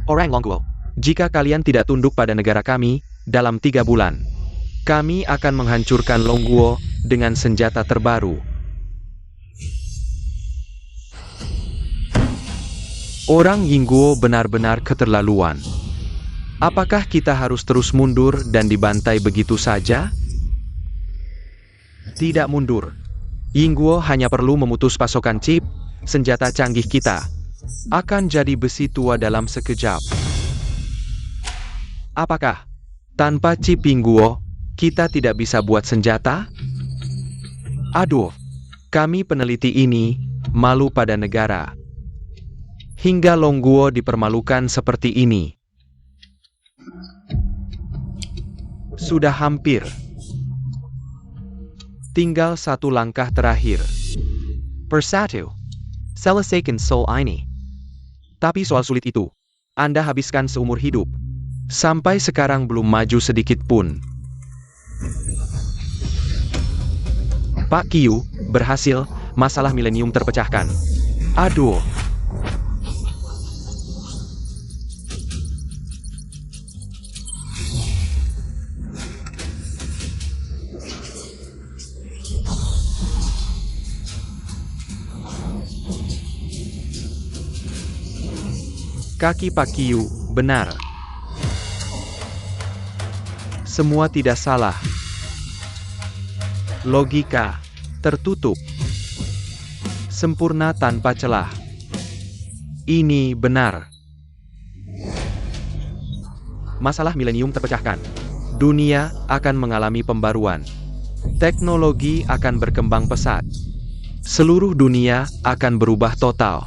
Orang Longguo, jika kalian tidak tunduk pada negara kami, dalam 3 bulan, kami akan menghancurkan Longguo dengan senjata terbaru. Orang Yingguo benar-benar keterlaluan. Apakah kita harus terus mundur dan dibantai begitu saja? Tidak mundur. Yingguo hanya perlu memutus pasokan chip, senjata canggih kita akan jadi besi tua dalam sekejap. Apakah tanpa chip Yingguo, kita tidak bisa buat senjata? Aduh, kami peneliti ini malu pada negara. Hingga Longguo dipermalukan seperti ini. Sudah hampir. Tinggal 1 langkah terakhir. Persatu. Selesaikan soal ini. Tapi soal sulit itu, Anda habiskan seumur hidup. Sampai sekarang belum maju sedikit pun. Pak Qiu, berhasil, masalah milenium terpecahkan. Aduh. Kaki Pak Qiu, benar. Semua tidak salah. Logika, tertutup. Sempurna tanpa celah. Ini benar. Masalah milenium terpecahkan. Dunia akan mengalami pembaruan. Teknologi akan berkembang pesat. Seluruh dunia akan berubah total.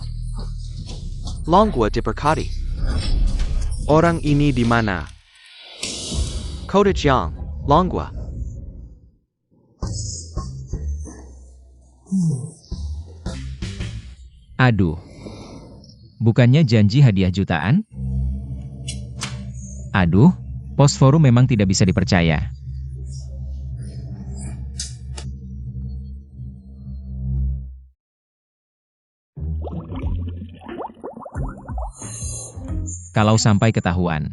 Longguo diberkati. Orang ini di mana? Kode Jiang, Longguo. Aduh. Bukannya janji hadiah jutaan? Aduh, pos forum memang tidak bisa dipercaya. Kalau sampai ketahuan.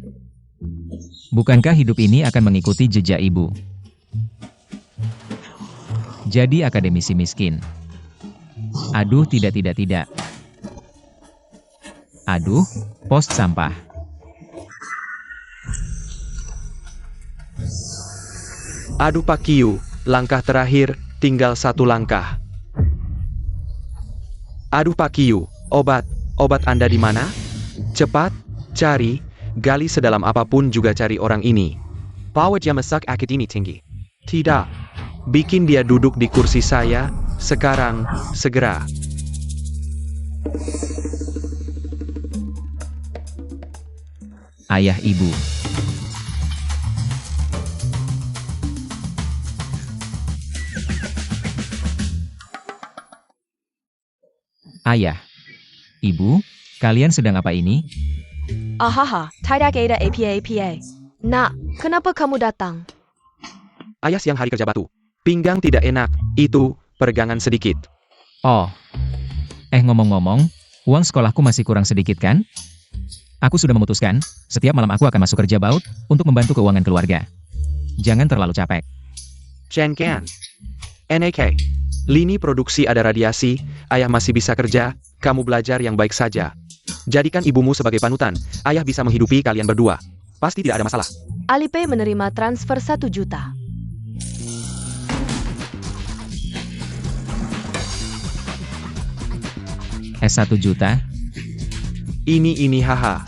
Bukankah hidup ini akan mengikuti jejak ibu? Jadi akademisi miskin. Aduh, tidak. Aduh, pos sampah. Aduh Pak Qiu, langkah terakhir, tinggal 1 langkah. Aduh Pak Qiu, obat Anda di mana? Cepat, cari, gali sedalam apapun juga cari orang ini. Bawa dia masuk akademi tinggi. Tidak. Bikin dia duduk di kursi saya, sekarang, segera. Ayah ibu. Ayah. Ibu, kalian sedang apa ini? Ahaha, tidak ada apa-apa. Nak, kenapa kamu datang? Ayah siang hari kerja batu. Pinggang tidak enak, itu, peregangan sedikit. Oh. Ngomong-ngomong, uang sekolahku masih kurang sedikit kan? Aku sudah memutuskan, setiap malam aku akan masuk kerja baut, untuk membantu keuangan keluarga. Jangan terlalu capek. Chen Kan. NAK. Lini produksi ada radiasi, ayah masih bisa kerja, kamu belajar yang baik saja. Jadikan ibumu sebagai panutan, ayah bisa menghidupi kalian berdua. Pasti tidak ada masalah. Alipay menerima transfer 1 juta. S1 juta? Ini haha.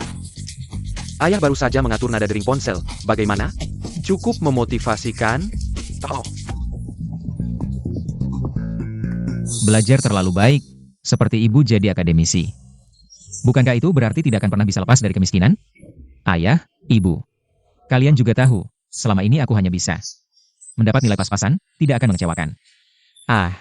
Ayah baru saja mengatur nada dering ponsel, bagaimana? Cukup memotivasikan? Oh. Belajar terlalu baik, seperti ibu jadi akademisi. Bukankah itu berarti tidak akan pernah bisa lepas dari kemiskinan? Ayah, ibu. Kalian juga tahu, selama ini aku hanya bisa mendapat nilai pas-pasan, tidak akan mengecewakan. Ah.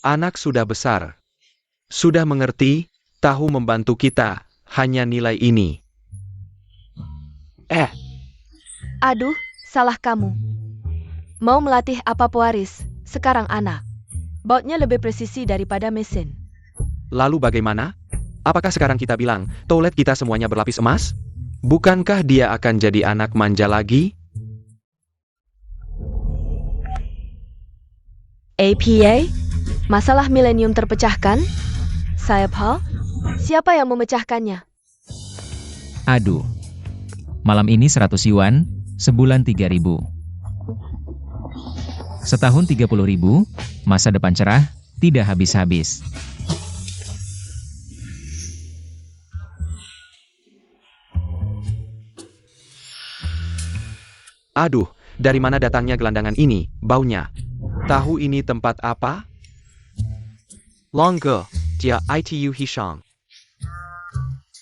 Anak sudah besar. Sudah mengerti, tahu membantu kita, hanya nilai ini. Aduh, salah kamu. Mau melatih apa pewaris? sekarang anak. Bautnya lebih presisi daripada mesin. Lalu bagaimana? Apakah sekarang kita bilang, toilet kita semuanya berlapis emas? Bukankah dia akan jadi anak manja lagi? APA? Masalah milenium terpecahkan? Saya Paul? Siapa yang memecahkannya? Aduh. Malam ini 100 yuan, sebulan 3.000. Setahun 30.000, masa depan cerah, tidak habis-habis. Aduh, dari mana datangnya gelandangan ini, baunya? Tahu ini tempat apa? Longge, dia ITU Hishang.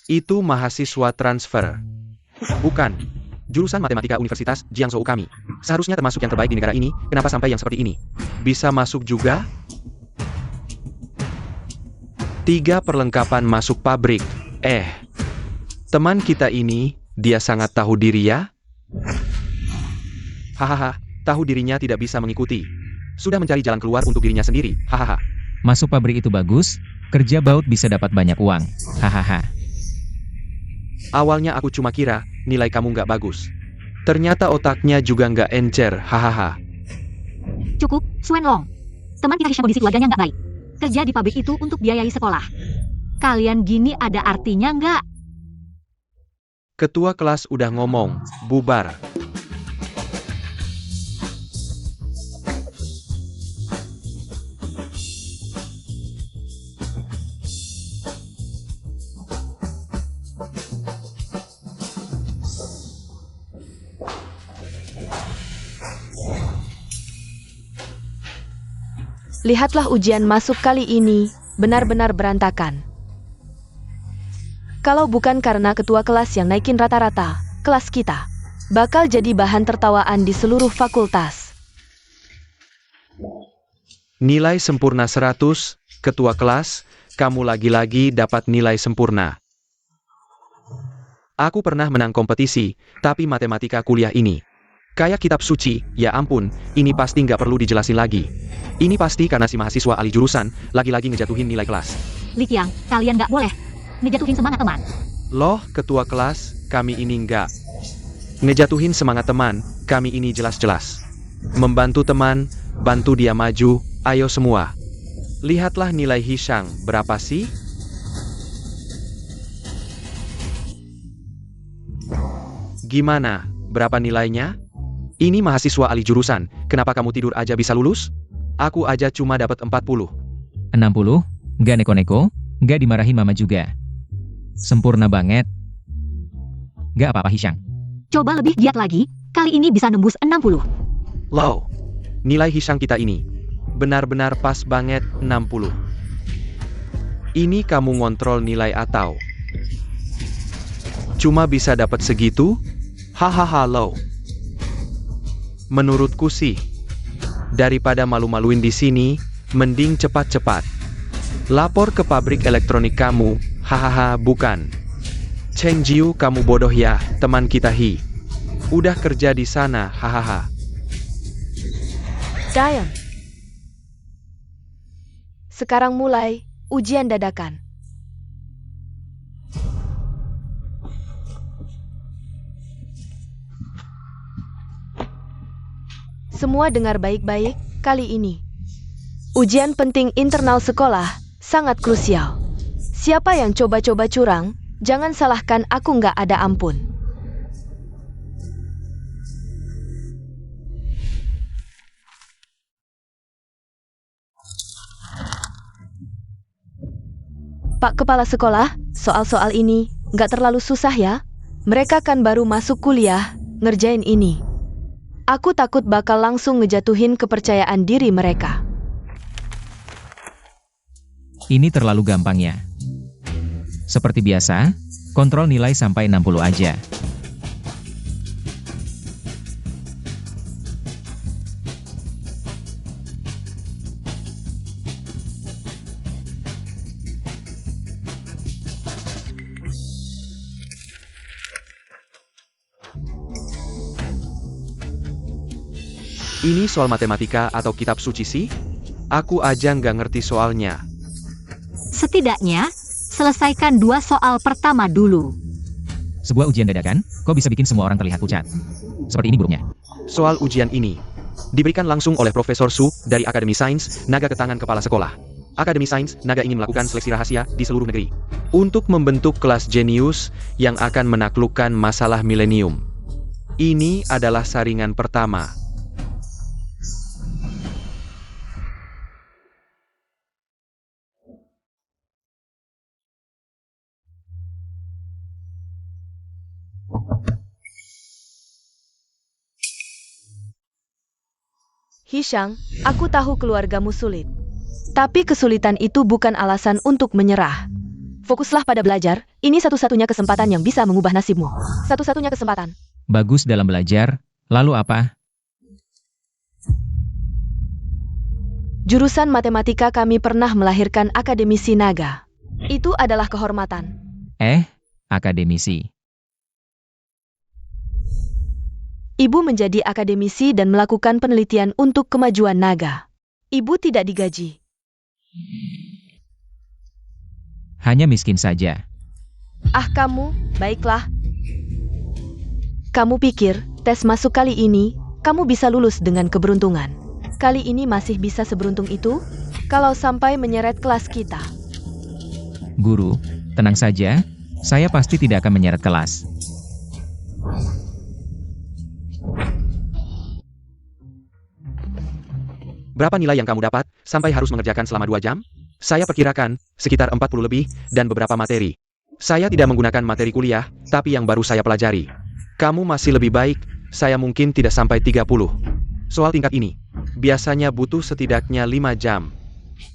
Itu mahasiswa transfer. Bukan. Jurusan Matematika Universitas Jiangsu kami. Seharusnya termasuk yang terbaik di negara ini, kenapa sampai yang seperti ini? Bisa masuk juga? 3 perlengkapan masuk pabrik. Teman kita ini, dia sangat tahu diri ya? Hahaha, tahu dirinya tidak bisa mengikuti. Sudah mencari jalan keluar untuk dirinya sendiri, hahaha. Masuk pabrik itu bagus, kerja baut bisa dapat banyak uang. Hahaha. Awalnya aku cuma kira, nilai kamu nggak bagus. Ternyata otaknya juga nggak encer, hahaha. Cukup, Suen Long. Teman kita Hisham kondisi keluarganya nggak baik. Kerja di pabrik itu untuk biayai sekolah. Kalian gini ada artinya nggak? Ketua kelas udah ngomong, bubar. Lihatlah ujian masuk kali ini, benar-benar berantakan. Kalau bukan karena ketua kelas yang naikin rata-rata, kelas kita bakal jadi bahan tertawaan di seluruh fakultas. Nilai sempurna 100, ketua kelas, kamu lagi-lagi dapat nilai sempurna. Aku pernah menang kompetisi, tapi matematika kuliah ini kayak kitab suci, ya ampun, ini pasti nggak perlu dijelasin lagi. Ini pasti karena si mahasiswa ahli jurusan, lagi-lagi ngejatuhin nilai kelas. Li Qiang, kalian nggak boleh ngejatuhin semangat teman. Loh, ketua kelas, kami ini nggak ngejatuhin semangat teman, kami ini jelas-jelas membantu teman, bantu dia maju, ayo semua. Lihatlah nilai Hishang, berapa sih? Gimana, berapa nilainya? Ini mahasiswa ahli jurusan, kenapa kamu tidur aja bisa lulus? Aku aja cuma dapat 40. 60, nggak neko-neko, nggak dimarahin mama juga. Sempurna banget. Nggak apa-apa Hishang. Coba lebih giat lagi, kali ini bisa nembus 60. Low, nilai Hishang kita ini benar-benar pas banget 60. Ini kamu ngontrol nilai atau cuma bisa dapat segitu? Hahaha low. Menurutku sih, daripada malu-maluin di sini, mending cepat-cepat lapor ke pabrik elektronik kamu. Hahaha, bukan. Cheng Jiu, kamu bodoh ya, teman kita Hi. Udah kerja di sana, hahaha. Diam. Sekarang mulai ujian dadakan. Semua dengar baik-baik kali ini. Ujian penting internal sekolah sangat krusial. Siapa yang coba-coba curang, jangan salahkan aku, nggak ada ampun. Pak Kepala Sekolah, soal-soal ini nggak terlalu susah ya? Mereka kan baru masuk kuliah, ngerjain ini. Aku takut bakal langsung ngejatuhin kepercayaan diri mereka. Ini terlalu gampang ya. Seperti biasa, kontrol nilai sampai 60 aja. Ini soal matematika atau kitab suci sih? Aku aja nggak ngerti soalnya. Setidaknya, selesaikan 2 soal pertama dulu. Sebuah ujian dadakan, kok bisa bikin semua orang terlihat pucat? Seperti ini buruknya. Soal ujian ini diberikan langsung oleh Profesor Su dari Akademi Sains Naga ke tangan kepala sekolah. Akademi Sains Naga ingin melakukan seleksi rahasia di seluruh negeri untuk membentuk kelas jenius yang akan menaklukkan masalah milenium. Ini adalah saringan pertama. Hishang, aku tahu keluargamu sulit. Tapi kesulitan itu bukan alasan untuk menyerah. Fokuslah pada belajar, ini satu-satunya kesempatan yang bisa mengubah nasibmu. Satu-satunya kesempatan. Bagus dalam belajar, lalu apa? Jurusan matematika kami pernah melahirkan akademisi naga. Itu adalah kehormatan. Akademisi. Ibu menjadi akademisi dan melakukan penelitian untuk kemajuan naga. Ibu tidak digaji. Hanya miskin saja. Ah kamu, baiklah. Kamu pikir, tes masuk kali ini, kamu bisa lulus dengan keberuntungan. Kali ini masih bisa seberuntung itu? Kalau sampai menyeret kelas kita. Guru, tenang saja, saya pasti tidak akan menyeret kelas. Berapa nilai yang kamu dapat sampai harus mengerjakan selama 2 jam? Saya perkirakan sekitar 40 lebih dan beberapa materi. Saya tidak menggunakan materi kuliah, tapi yang baru saya pelajari. Kamu masih lebih baik, saya mungkin tidak sampai 30. Soal tingkat ini, biasanya butuh setidaknya 5 jam.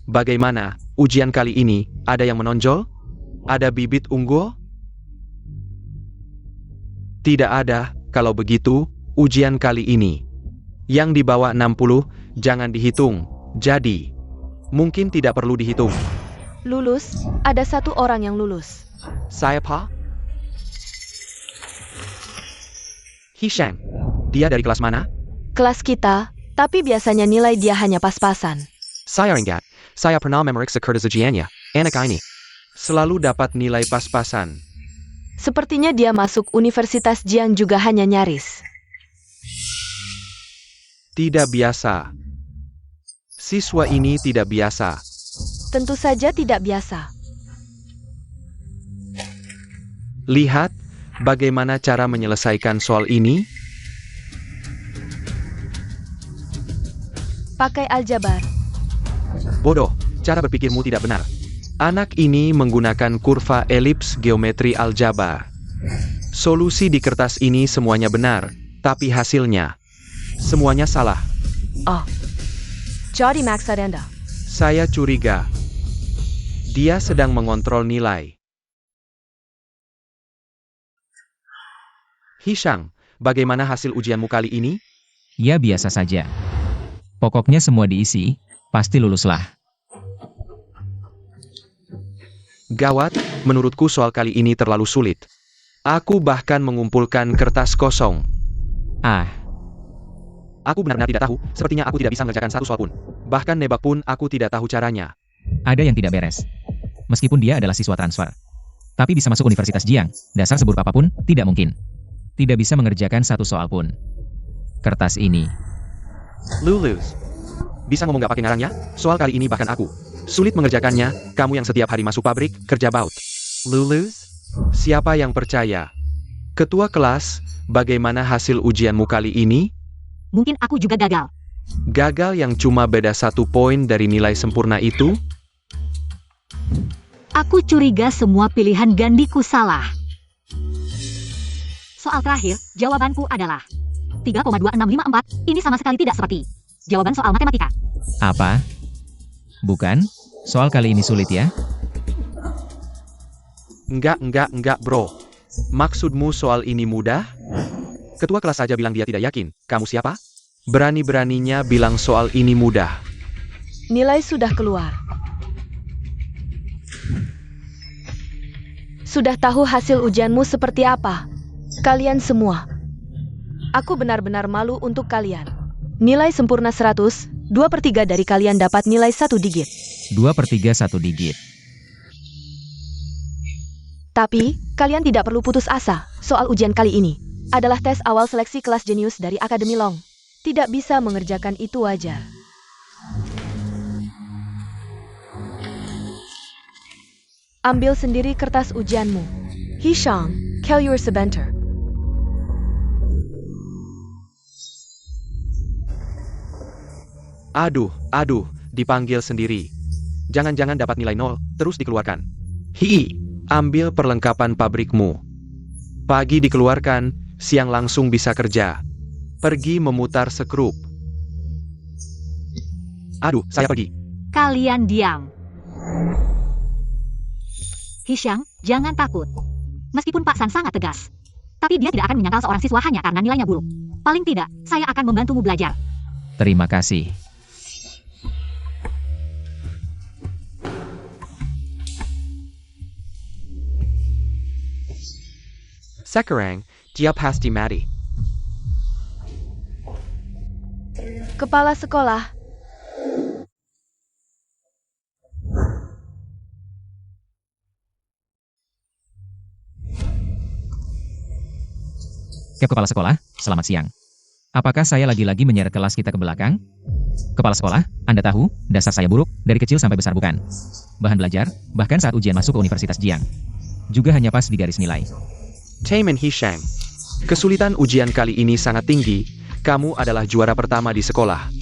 Bagaimana, ujian kali ini, ada yang menonjol? Ada bibit unggul? Tidak ada, kalau begitu, ujian kali ini. Yang di bawah 60, jangan dihitung. Jadi, mungkin tidak perlu dihitung. Lulus, ada 1 orang yang lulus. Siapa? Hishang. Dia dari kelas mana? Kelas kita, tapi biasanya nilai dia hanya pas-pasan. Saya ingat, saya pernah memeriksa kertas ujiannya. Anak ini selalu dapat nilai pas-pasan. Sepertinya dia masuk Universitas Jiang juga hanya nyaris. Tidak biasa. Siswa ini tidak biasa. Tentu saja tidak biasa. Lihat, bagaimana cara menyelesaikan soal ini? Pakai aljabar. Bodoh, cara berpikirmu tidak benar. Anak ini menggunakan kurva elips geometri aljabar. Solusi di kertas ini semuanya benar, tapi hasilnya semuanya salah. Oh. Jadi maksud Anda? Saya curiga. Dia sedang mengontrol nilai. Hishang, bagaimana hasil ujianmu kali ini? Ya biasa saja. Pokoknya semua diisi, pasti luluslah. Gawat, menurutku soal kali ini terlalu sulit. Aku bahkan mengumpulkan kertas kosong. Aku benar-benar tidak tahu, sepertinya aku tidak bisa mengerjakan 1 soal pun. Bahkan nebak pun aku tidak tahu caranya. Ada yang tidak beres. Meskipun dia adalah siswa transfer. Tapi bisa masuk Universitas Jiang, dasar seburuk apapun, tidak mungkin. Tidak bisa mengerjakan 1 soal pun. Kertas ini. Lulus. Bisa ngomong gak pakai ngarang ya? Soal kali ini bahkan aku sulit mengerjakannya, kamu yang setiap hari masuk pabrik, kerja baut. Lulus? Siapa yang percaya? Ketua kelas, bagaimana hasil ujianmu kali ini? Mungkin aku juga gagal. Gagal yang cuma beda 1 poin dari nilai sempurna itu? Aku curiga semua pilihan gandiku salah. Soal terakhir, jawabanku adalah 3,2654. Ini sama sekali tidak seperti jawaban soal matematika. Apa? Bukan? Soal kali ini sulit ya? Enggak bro. Maksudmu soal ini mudah? Ketua kelas saja bilang dia tidak yakin. Kamu siapa? Berani-beraninya bilang soal ini mudah. Nilai sudah keluar. Sudah tahu hasil ujianmu seperti apa? Kalian semua. Aku benar-benar malu untuk kalian. Nilai sempurna 100, 2/3 dari kalian dapat nilai 1 digit. 2/3 1 digit. Tapi, kalian tidak perlu putus asa. Soal ujian kali ini adalah tes awal seleksi kelas jenius dari Akademi Long. Tidak bisa mengerjakan itu wajar. Ambil sendiri kertas ujianmu. Hishang, Kelur sebentar. Aduh, dipanggil sendiri. Jangan-jangan dapat nilai 0, terus dikeluarkan. Ambil perlengkapan pabrikmu. Pagi dikeluarkan, siang langsung bisa kerja. Pergi memutar sekrup. Aduh, saya pergi. Kalian diam. Hishang, jangan takut. Meskipun Pak San sangat tegas, tapi dia tidak akan menyangkal seorang siswa hanya karena nilainya buruk. Paling tidak, saya akan membantumu belajar. Terima kasih. Sekarang, dia pasti mati. Kepala sekolah. Kepala sekolah, selamat siang. Apakah saya lagi-lagi menyeret kelas kita ke belakang? Kepala sekolah, Anda tahu, dasar saya buruk, dari kecil sampai besar bukan? Bahan belajar, bahkan saat ujian masuk ke Universitas Jiang. Juga hanya pas di garis nilai. Taemin Hishang. Kesulitan ujian kali ini sangat tinggi. Kamu adalah juara pertama di sekolah.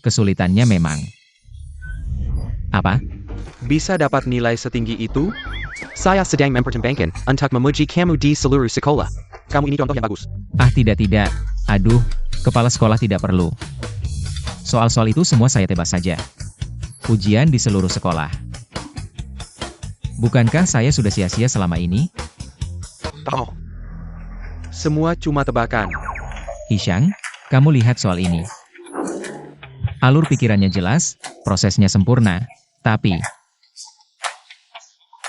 Kesulitannya memang. Apa? Bisa dapat nilai setinggi itu? Saya sedang mempertimbangkan untuk memuji kamu di seluruh sekolah. Kamu ini contoh yang bagus. Tidak. Aduh, kepala sekolah tidak perlu. Soal-soal itu semua saya tebas saja. Ujian di seluruh sekolah. Bukankah saya sudah sia-sia selama ini? Tahu. Semua cuma tebakan. Hishang, kamu lihat soal ini. Alur pikirannya jelas, prosesnya sempurna, tapi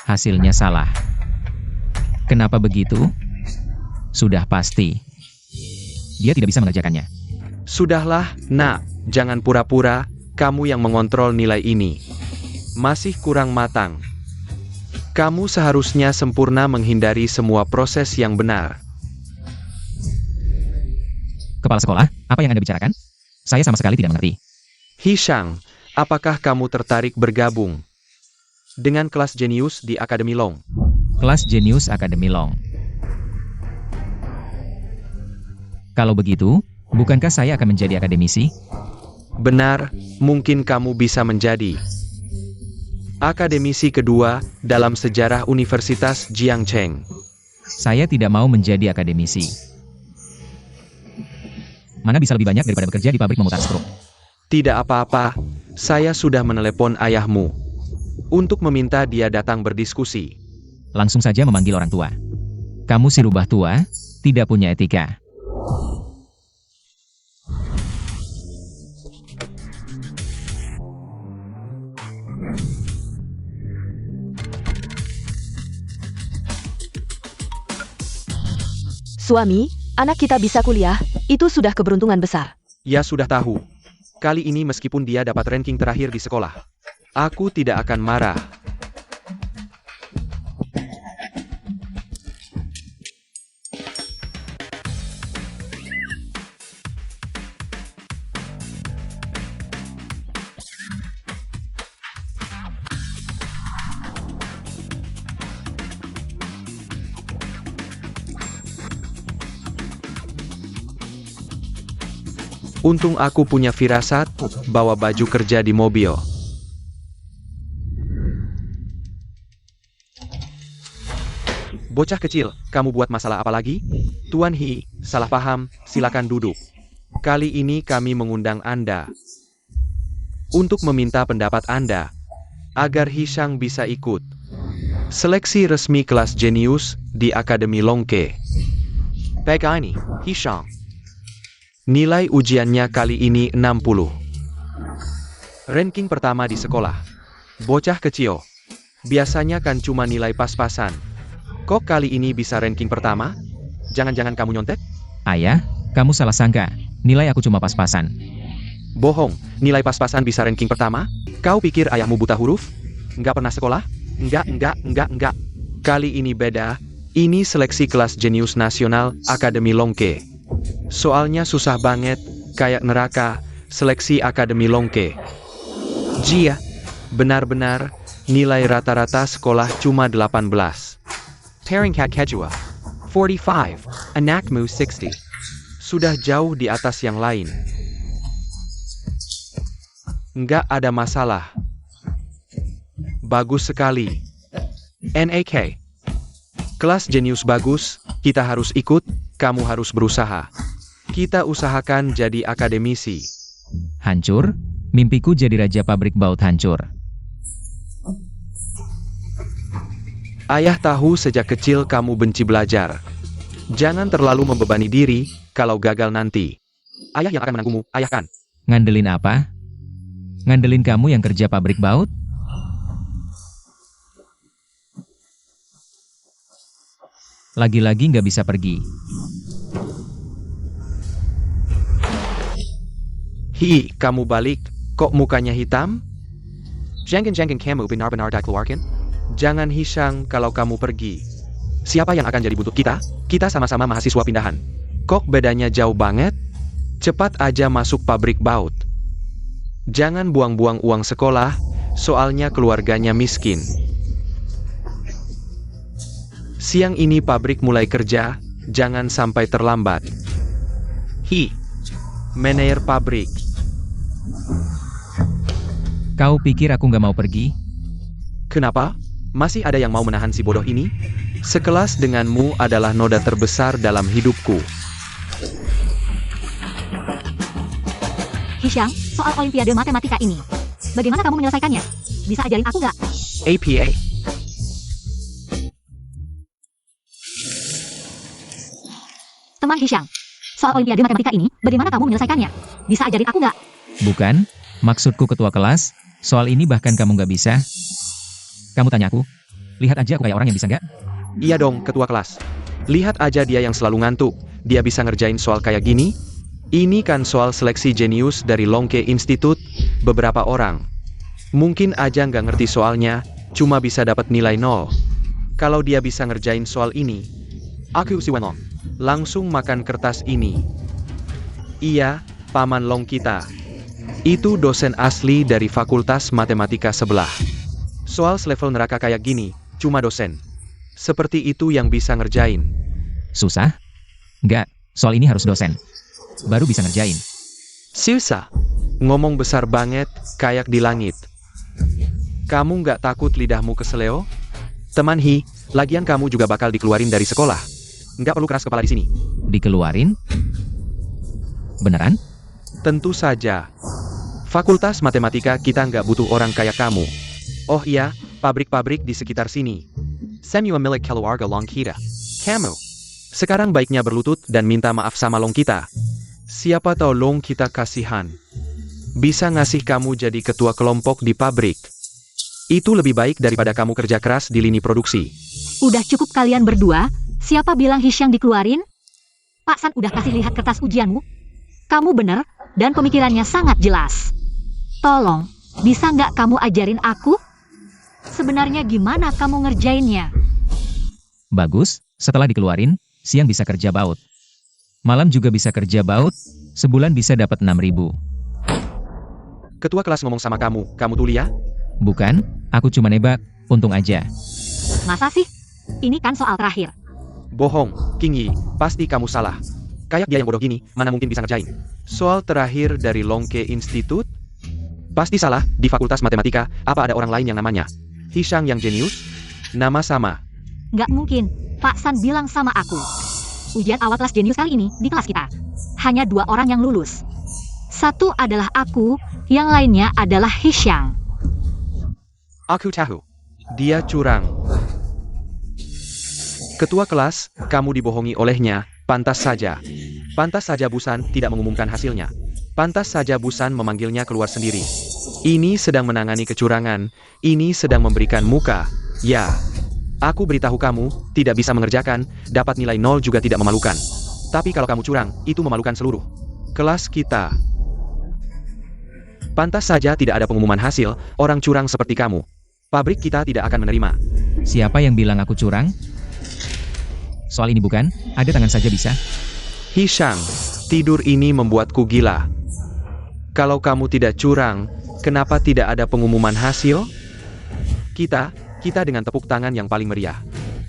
hasilnya salah. Kenapa begitu? Sudah pasti. Dia tidak bisa mengerjakannya. Sudahlah, nak. Jangan pura-pura, kamu yang mengontrol nilai ini. Masih kurang matang. Kamu seharusnya sempurna menghindari semua proses yang benar. Kepala sekolah, apa yang Anda bicarakan? Saya sama sekali tidak mengerti. Hishang, apakah kamu tertarik bergabung dengan kelas jenius di Akademi Long? Kelas Jenius Akademi Long. Kalau begitu, bukankah saya akan menjadi akademisi? Benar, mungkin kamu bisa menjadi akademisi kedua dalam sejarah Universitas Jiangcheng. Saya tidak mau menjadi akademisi. Mana bisa lebih banyak daripada bekerja di pabrik memutar skrup. Tidak apa-apa, saya sudah menelepon ayahmu untuk meminta dia datang berdiskusi. Langsung saja memanggil orang tua. Kamu si rubah tua, tidak punya etika. Suami, anak kita bisa kuliah, itu sudah keberuntungan besar. Ya sudah tahu. Kali ini meskipun dia dapat ranking terakhir di sekolah, aku tidak akan marah. Untung aku punya firasat, bawa baju kerja di mobil. Bocah kecil, kamu buat masalah apa lagi? Tuan Hi, salah paham, silakan duduk. Kali ini kami mengundang Anda untuk meminta pendapat Anda agar Hishang bisa ikut seleksi resmi kelas jenius di Akademi Longke. Pega ini, Hishang. Nilai ujiannya kali ini 60. Ranking pertama di sekolah. Bocah kecil. Biasanya kan cuma nilai pas-pasan. Kok kali ini bisa ranking pertama? Jangan-jangan kamu nyontek? Ayah, kamu salah sangka. Nilai aku cuma pas-pasan. Bohong, nilai pas-pasan bisa ranking pertama? Kau pikir ayahmu buta huruf? Nggak pernah sekolah? Enggak. Kali ini beda, ini seleksi kelas jenius nasional Akademi Longke. Soalnya susah banget, kayak neraka, seleksi Akademi Longke. Jia, benar-benar, nilai rata-rata sekolah cuma 18. Peringkat kedua, 45, anakmu 60. Sudah jauh di atas yang lain. Nggak ada masalah. Bagus sekali. NAK. Kelas jenius bagus, kita harus ikut, kamu harus berusaha. Kita usahakan jadi akademisi. Hancur? Mimpiku jadi raja pabrik baut hancur. Ayah tahu sejak kecil kamu benci belajar. Jangan terlalu membebani diri, kalau gagal nanti. Ayah yang akan menanggumu, ayah kan? Ngandelin apa? Ngandelin kamu yang kerja pabrik baut? Lagi-lagi nggak bisa pergi. Hi, kamu balik, kok mukanya hitam? Jangan kamu benar-benar dah keluarkan? Jangan hisang kalau kamu pergi. Siapa yang akan jadi buntut kita? Kita sama-sama mahasiswa pindahan. Kok bedanya jauh banget? Cepat aja masuk pabrik baut. Jangan buang-buang uang sekolah, soalnya keluarganya miskin. Siang ini pabrik mulai kerja, jangan sampai terlambat. Hi, manajer pabrik. Kau pikir aku nggak mau pergi? Kenapa? Masih ada yang mau menahan si bodoh ini? Sekelas denganmu adalah noda terbesar dalam hidupku. Hishang, soal Olimpiade Matematika ini. Bagaimana kamu menyelesaikannya? Bisa ajarin aku nggak? APA. Teman Hishang, soal Olimpiade Matematika ini, bagaimana kamu menyelesaikannya? Bisa ajarin aku nggak? Bukan, maksudku ketua kelas, soal ini bahkan kamu nggak bisa. Kamu tanya aku, lihat aja aku kayak orang yang bisa nggak? Iya dong, ketua kelas. Lihat aja dia yang selalu ngantuk. Dia bisa ngerjain soal kayak gini? Ini kan soal seleksi jenius dari Longke Institute, beberapa orang. Mungkin aja nggak ngerti soalnya, cuma bisa dapat nilai 0. Kalau dia bisa ngerjain soal ini, aku si Wenlong. Langsung makan kertas ini. Iya, paman Long kita. Itu dosen asli dari Fakultas Matematika sebelah. Soal selevel neraka kayak gini, cuma dosen. Seperti itu yang bisa ngerjain. Susah? Nggak, soal ini harus dosen. Baru bisa ngerjain. Susah. Ngomong besar banget, kayak di langit. Kamu nggak takut lidahmu keseleo? Teman Hi, lagian kamu juga bakal dikeluarin dari sekolah. Nggak perlu keras kepala di sini. Dikeluarin? Beneran? Tentu saja. Fakultas Matematika kita nggak butuh orang kayak kamu. Oh iya, pabrik-pabrik di sekitar sini. Semua milik keluarga Long kita. Kamu. Sekarang baiknya berlutut dan minta maaf sama Long kita. Siapa tahu Long kita kasihan. Bisa ngasih kamu jadi ketua kelompok di pabrik. Itu lebih baik daripada kamu kerja keras di lini produksi. Udah cukup kalian berdua, siapa bilang Hishang dikeluarin? Pak San udah kasih lihat kertas ujianmu. Kamu bener, dan pemikirannya sangat jelas. Tolong, bisa nggak kamu ajarin aku? Sebenarnya gimana kamu ngerjainnya? Bagus, setelah dikeluarin, siang bisa kerja baut. Malam juga bisa kerja baut, sebulan bisa dapat 6.000. Ketua kelas ngomong sama kamu tuh ya? Bukan, aku cuma nebak, untung aja. Masa sih? Ini kan soal terakhir. Bohong, King Yi, pasti kamu salah. Kayak dia yang bodoh gini, mana mungkin bisa ngerjain. Soal terakhir dari Longke Institute? Pasti salah, di Fakultas Matematika, apa ada orang lain yang namanya Hishang yang jenius? Nama sama. Nggak mungkin, Pak San bilang sama aku. Ujian awal kelas jenius kali ini di kelas kita. Hanya 2 orang yang lulus. Satu adalah aku, yang lainnya adalah Hishang. Aku tahu. Dia curang. Ketua kelas, kamu dibohongi olehnya, pantas saja. Pantas saja Busan tidak mengumumkan hasilnya. Pantas saja Busan memanggilnya keluar sendiri. Ini sedang menangani kecurangan, ini sedang memberikan muka. Ya. Aku beritahu kamu, tidak bisa mengerjakan, dapat nilai 0 juga tidak memalukan. Tapi kalau kamu curang, itu memalukan seluruh kelas kita. Pantas saja tidak ada pengumuman hasil, orang curang seperti kamu. Pabrik kita tidak akan menerima. Siapa yang bilang aku curang? Soal ini bukan, ada tangan saja bisa. Hishang, tidur ini membuatku gila. Kalau kamu tidak curang, kenapa tidak ada pengumuman hasil? Kita dengan tepuk tangan yang paling meriah.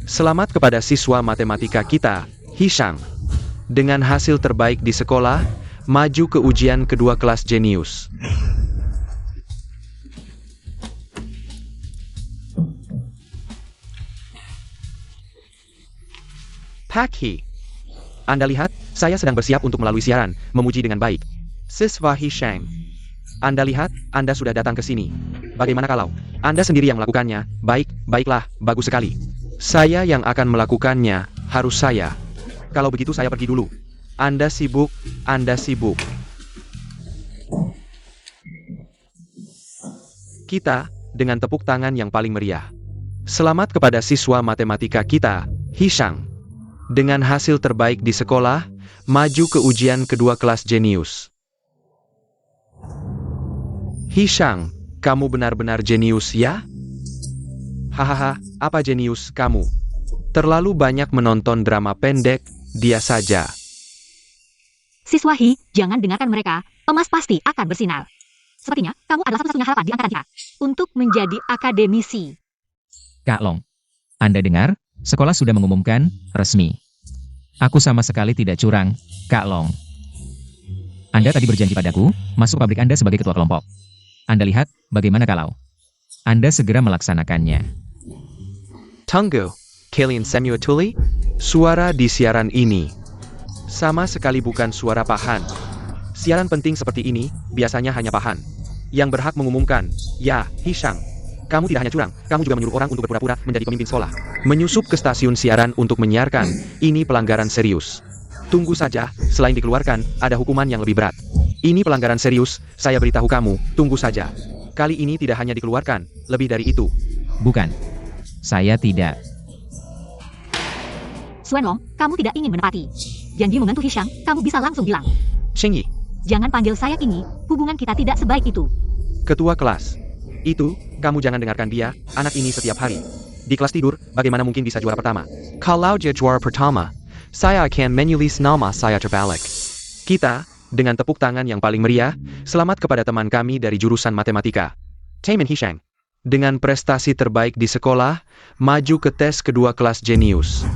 Selamat kepada siswa matematika kita, Hishang. Dengan hasil terbaik di sekolah, maju ke ujian kedua kelas jenius. Pak Hee. Anda lihat, saya sedang bersiap untuk melalui siaran, memuji dengan baik. Siswa Hishang. Anda lihat, Anda sudah datang ke sini. Bagaimana kalau Anda sendiri yang melakukannya? Baiklah, bagus sekali. Saya yang akan melakukannya, harus saya. Kalau begitu saya pergi dulu. Anda sibuk. Kita, dengan tepuk tangan yang paling meriah. Selamat kepada siswa matematika kita, Hishang. Dengan hasil terbaik di sekolah, maju ke ujian kedua kelas jenius. Hishang, kamu benar-benar jenius ya? Hahaha, apa jenius kamu? Terlalu banyak menonton drama pendek, dia saja. Siswa Hee, jangan dengarkan mereka. Emas pasti akan bersinar. Sepertinya, kamu adalah satu-satunya harapan di antara kita untuk menjadi akademisi. Kak Long, Anda dengar? Sekolah sudah mengumumkan, resmi. Aku sama sekali tidak curang, Kak Long. Anda tadi berjanji padaku, masuk pabrik Anda sebagai ketua kelompok. Anda lihat, bagaimana kalau Anda segera melaksanakannya? Tunggu, kalian semua tuli? Suara di siaran ini sama sekali bukan suara Pak Han. Siaran penting seperti ini, biasanya hanya Pak Han yang berhak mengumumkan. Ya, Hishang. Kamu tidak hanya curang, kamu juga menyuruh orang untuk berpura-pura menjadi pemimpin sekolah. Menyusup ke stasiun siaran untuk menyiarkan, ini pelanggaran serius. Tunggu saja, selain dikeluarkan, ada hukuman yang lebih berat. Ini pelanggaran serius, saya beritahu kamu, tunggu saja. Kali ini tidak hanya dikeluarkan, lebih dari itu. Bukan. Saya tidak. Xuanlong, kamu tidak ingin menepati janji membantu Hishang, kamu bisa langsung bilang. Xingyi, Jangan panggil saya Kingi, hubungan kita tidak sebaik itu. ketua kelas. Itu, kamu jangan dengarkan dia, anak ini setiap hari. Di kelas tidur, bagaimana mungkin bisa juara pertama? Kalau dia juara pertama, saya akan menulis nama saya terbalik. Kita, dengan tepuk tangan yang paling meriah, selamat kepada teman kami dari jurusan matematika, Taemin Hishang. Dengan prestasi terbaik di sekolah, maju ke tes kedua kelas jenius.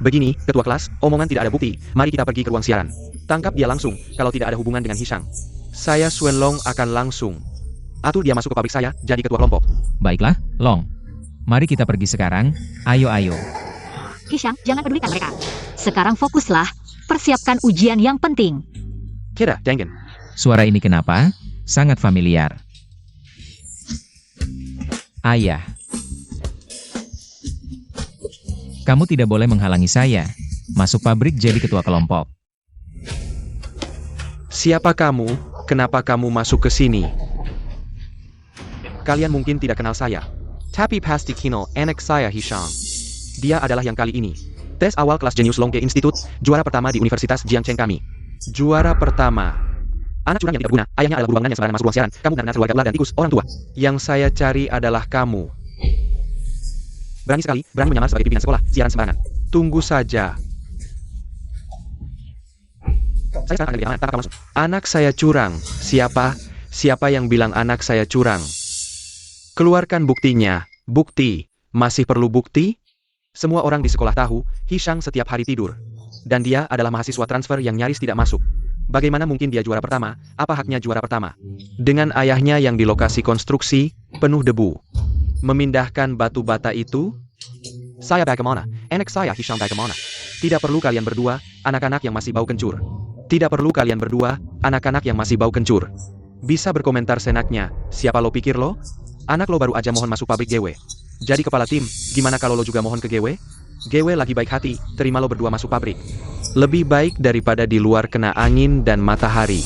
Begini, ketua kelas, omongan tidak ada bukti, mari kita pergi ke ruang siaran. Tangkap dia langsung, kalau tidak ada hubungan dengan Hishang. Saya Xuanlong akan langsung atur dia masuk ke pabrik saya, jadi ketua kelompok. Baiklah, Long. Mari kita pergi sekarang, ayo. Hishang, jangan pedulikan mereka. Sekarang fokuslah, persiapkan ujian yang penting. Kira, Dengen. Suara ini kenapa? Sangat familiar. Ayah. Kamu tidak boleh menghalangi saya. Masuk pabrik jadi ketua kelompok. Siapa kamu? Kenapa kamu masuk ke sini? Kalian mungkin tidak kenal saya. Tapi pasti kenal anak saya Hishang. Dia adalah yang kali ini tes awal kelas jenius Longke Institute, juara pertama di Universitas Jiangcheng kami. Juara pertama. Anak curang yang tidak berguna, ayahnya adalah buruangan yang sembarangan masuk ruang siaran. Kamu benar-benar keluarga ular dan tikus, orang tua. Yang saya cari adalah kamu. Berani sekali, berani menyamar sebagai pimpinan sekolah, siaran sembarangan. Tunggu saja. Saya sekarang akan lebih aman, tanpa kamu masuk. Anak saya curang. Siapa yang bilang anak saya curang? Keluarkan buktinya. Bukti. Masih perlu bukti? Semua orang di sekolah tahu, Hishang setiap hari tidur. Dan dia adalah mahasiswa transfer yang nyaris tidak masuk. Bagaimana mungkin dia juara pertama? Apa haknya juara pertama? Dengan ayahnya yang di lokasi konstruksi, penuh debu. Memindahkan batu bata itu? Saya bagaimana? Anak saya Hishang bagaimana? Tidak perlu kalian berdua, anak-anak yang masih bau kencur. Tidak perlu kalian berdua, anak-anak yang masih bau kencur. Bisa berkomentar senaknya, siapa lo pikir lo? Anak lo baru aja mohon masuk pabrik GW. Jadi kepala tim, gimana kalau lo juga mohon ke GW? GW lagi baik hati, terima lo berdua masuk pabrik. Lebih baik daripada di luar kena angin dan matahari.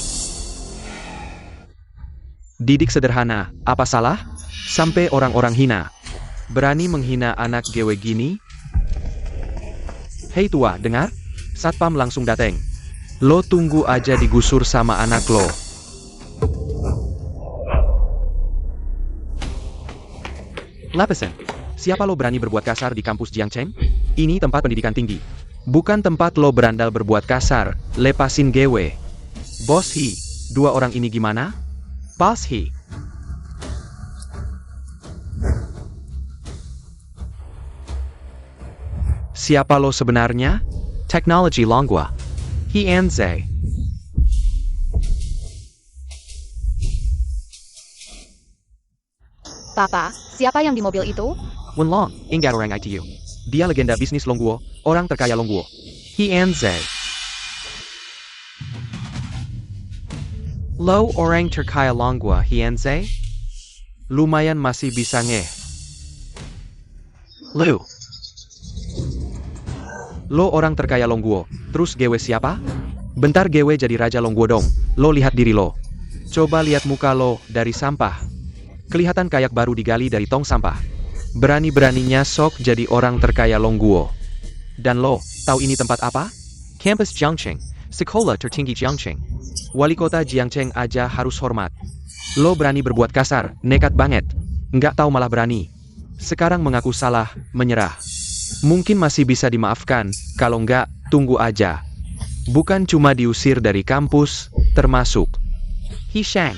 Didik sederhana, apa salah? Sampai orang-orang hina. Berani menghina anak GW gini? Hei tua, dengar? Satpam langsung dateng. Lo tunggu aja digusur sama anak lo. Lepasin. Siapa lo berani berbuat kasar di kampus Jiangcheng? Ini tempat pendidikan tinggi. Bukan tempat lo berandal berbuat kasar. Lepasin gewe. Bos He, dua orang ini gimana? Pas He. Siapa lo sebenarnya? Technology Longhua. He Anze. Papa, siapa yang di mobil itu? Wenlong, ingat orang ITU. Dia legenda bisnis Longguo, orang terkaya Longguo. He Anze. Lo orang terkaya Longguo, He Anze? Lumayan masih bisa ngeh. Lo orang terkaya Longguo, terus gewe siapa? Bentar gewe jadi raja Longguo dong, lo lihat diri lo. Coba lihat muka lo dari sampah. Kelihatan kayak baru digali dari tong sampah. Berani-beraninya sok jadi orang terkaya Longguo. Dan lo, tahu ini tempat apa? Kampus Jiangcheng, sekolah tertinggi Jiangcheng. Wali kota Jiangcheng aja harus hormat. Lo berani berbuat kasar, nekat banget. Nggak tahu malah berani. Sekarang mengaku salah, menyerah. Mungkin masih bisa dimaafkan, kalau nggak, tunggu aja. Bukan cuma diusir dari kampus, termasuk Hishang.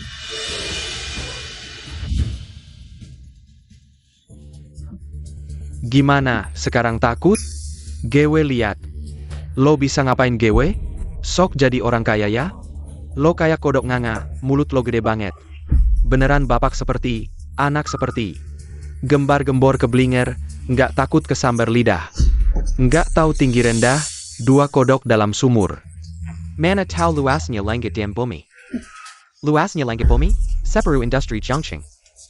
Gimana, sekarang takut? Gewe lihat. Lo bisa ngapain gewe? Sok jadi orang kaya ya? Lo kayak kodok nganga, mulut lo gede banget. Beneran bapak seperti, anak seperti. Gembar-gembor keblinger, nggak takut kesambar lidah. Nggak tahu tinggi rendah, dua kodok dalam sumur. Mana tahu luasnya langit dan bumi. Luasnya langit bumi? Separu Industri Jiangcheng.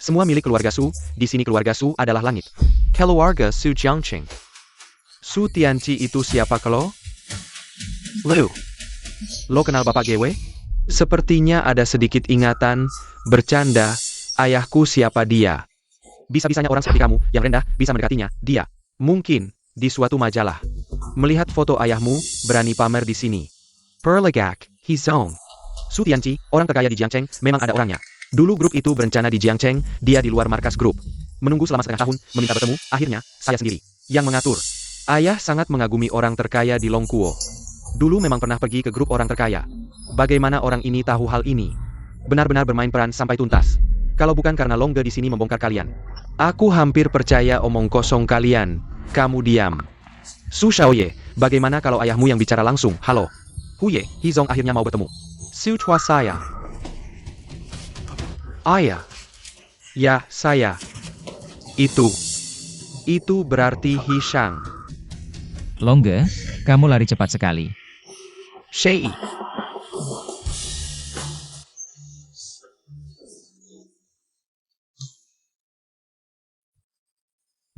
Semua milik keluarga Su, di sini keluarga Su adalah langit. Keluarga Su Jiangcheng. Su Tianqi itu siapa kalau? Lo kenal Bapak Gewe? Sepertinya ada sedikit ingatan, bercanda, ayahku siapa dia? Bisa-bisanya orang seperti kamu, yang rendah, bisa mendekatinya, dia. Mungkin, di suatu majalah. Melihat foto ayahmu, berani pamer di sini. Perlegak, Hizong. Su Tianqi, orang terkaya di Jiangcheng, memang ada orangnya. Dulu grup itu berencana di Jiangcheng, dia di luar markas grup. Menunggu selama setengah tahun, meminta bertemu, akhirnya, saya sendiri. Yang mengatur. Ayah sangat mengagumi orang terkaya di Longguo. Dulu memang pernah pergi ke grup orang terkaya. Bagaimana orang ini tahu hal ini? Benar-benar bermain peran sampai tuntas. Kalau bukan karena Longge di sini membongkar kalian. Aku hampir percaya omong kosong kalian. Kamu diam. Su Xiaoye, bagaimana kalau ayahmu yang bicara langsung? Halo. Huye, Hizong akhirnya mau bertemu. Su Chua saya. Ayah. Ya, saya. Itu berarti Hishang. Longge, kamu lari cepat sekali. Shei.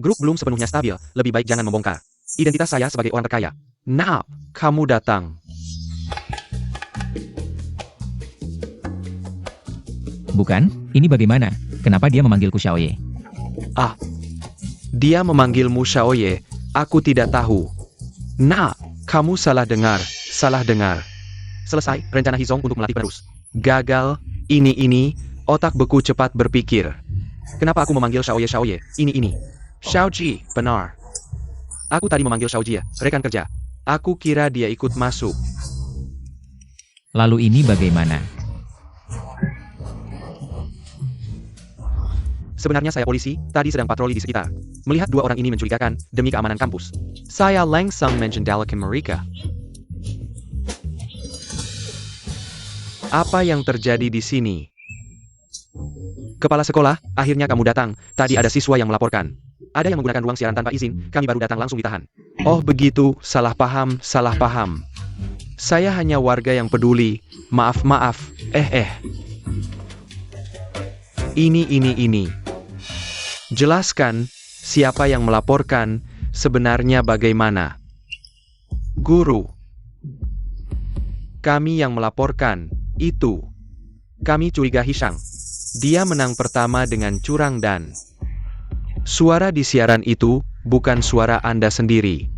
Grup belum sepenuhnya stabil, lebih baik jangan membongkar. Identitas saya sebagai orang terkaya. Nah, kamu datang. Bukan, ini bagaimana? Kenapa dia memanggilku Xiaoye? Ah, dia memanggilmu Xiaoye, aku tidak tahu. Nah, kamu salah dengar, salah dengar. Selesai, rencana Hizong untuk melatih penerus. Gagal, ini, otak beku cepat berpikir. Kenapa aku memanggil Xiaoye, ini. Xiaoji, benar. Aku tadi memanggil Xiaoji ya, rekan kerja. Aku kira dia ikut masuk. Lalu ini bagaimana? Sebenarnya saya polisi, tadi sedang patroli di sekitar. Melihat dua orang ini mencurigakan, demi keamanan kampus. Saya langsung menjendalakan mereka. Apa yang terjadi di sini? Kepala sekolah, akhirnya kamu datang. Tadi ada siswa yang melaporkan. Ada yang menggunakan ruang siaran tanpa izin, kami baru datang langsung ditahan. Oh begitu, salah paham. Saya hanya warga yang peduli. Maaf. Ini. Jelaskan, siapa yang melaporkan, sebenarnya bagaimana? Guru. Kami yang melaporkan, itu. Kami curiga Hishang. Dia menang pertama dengan curang dan... Suara di siaran itu, bukan suara Anda sendiri.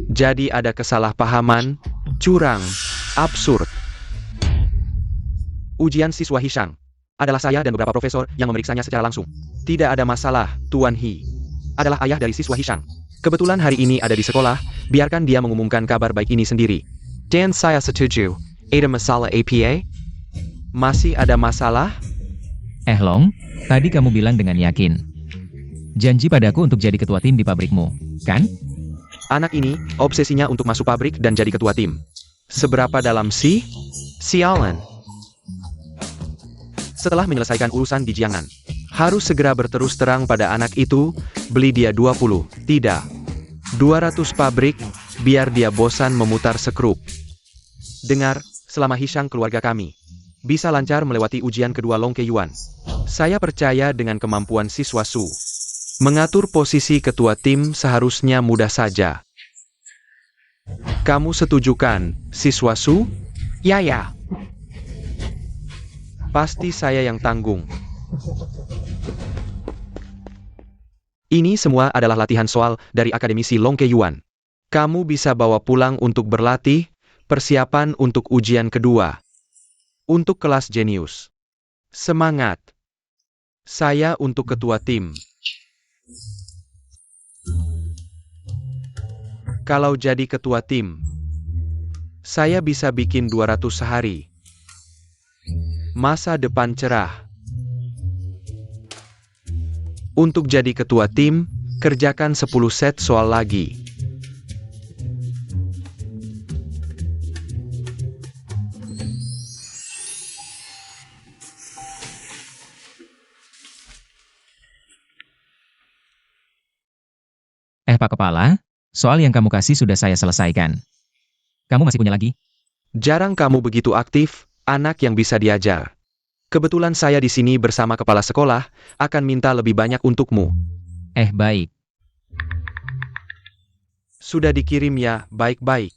Jadi ada kesalahpahaman, curang, absurd. Ujian siswa Hishang. Adalah saya dan beberapa profesor yang memeriksanya secara langsung. Tidak ada masalah, Tuan He. adalah ayah dari siswa Hishang. Kebetulan hari ini ada di sekolah, biarkan dia mengumumkan kabar baik ini sendiri. Dan saya setuju. Ada masalah APA? Masih ada masalah? Long, tadi kamu bilang dengan yakin. Janji padaku untuk jadi ketua tim di pabrikmu, kan? Anak ini, obsesinya untuk masuk pabrik dan jadi ketua tim. Seberapa dalam sih? Sialan. Setelah menyelesaikan urusan di Jiangnan, harus segera berterus terang pada anak itu, beli dia 20, tidak. 200 pabrik, biar dia bosan memutar sekrup. Dengar, selama Hishang keluarga kami bisa lancar melewati ujian kedua Long Keiyuan. Saya percaya dengan kemampuan siswa Su. Mengatur posisi ketua tim seharusnya mudah saja. Kamu setuju kan, siswa Su? Ya. Pasti saya yang tanggung. Ini semua adalah latihan soal dari akademisi Long Keiyuan. Kamu bisa bawa pulang untuk berlatih, persiapan untuk ujian kedua. Untuk kelas jenius. Semangat. Saya untuk ketua tim. Kalau jadi ketua tim, saya bisa bikin 200 sehari. Masa depan cerah. Untuk jadi ketua tim, kerjakan 10 set soal lagi. Pak Kepala, soal yang kamu kasih sudah saya selesaikan. Kamu masih punya lagi? Jarang kamu begitu aktif, anak yang bisa diajar. Kebetulan saya di sini bersama kepala sekolah, akan minta lebih banyak untukmu. Baik. Sudah dikirim ya, baik-baik.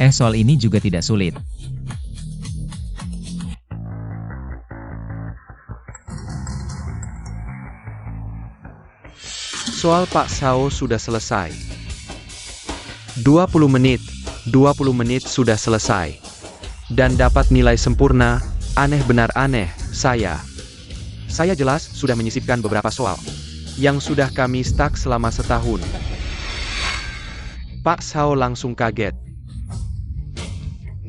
Soal ini juga tidak sulit. Soal Pak Sao sudah selesai. 20 menit sudah selesai. Dan dapat nilai sempurna, aneh benar aneh, saya. Saya jelas sudah menyisipkan beberapa soal yang sudah kami stuck selama setahun. Pak Sao langsung kaget.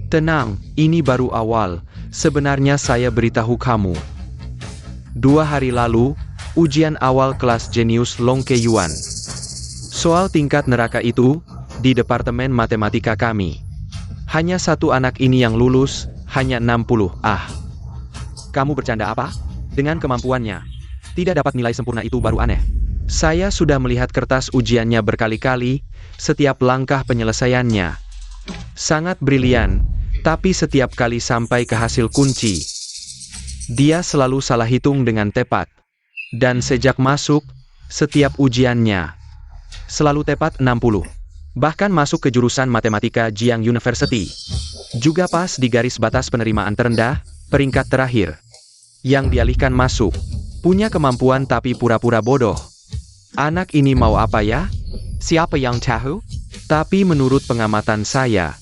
Tenang, ini baru awal, sebenarnya saya beritahu kamu. 2 hari lalu, ujian awal kelas jenius Long Keiyuan. Soal tingkat neraka itu, di Departemen Matematika kami. Hanya satu anak ini yang lulus, hanya 60. Kamu bercanda apa? Dengan kemampuannya, tidak dapat nilai sempurna itu baru aneh. Saya sudah melihat kertas ujiannya berkali-kali, setiap langkah penyelesaiannya. Sangat brilian, tapi setiap kali sampai ke hasil kunci, dia selalu salah hitung dengan tepat. Dan sejak masuk, setiap ujiannya selalu tepat 60. Bahkan masuk ke jurusan matematika Jiang University. Juga pas di garis batas penerimaan terendah, peringkat terakhir. Yang dialihkan masuk. Punya kemampuan tapi pura-pura bodoh. Anak ini mau apa ya? Siapa yang tahu? Tapi menurut pengamatan saya,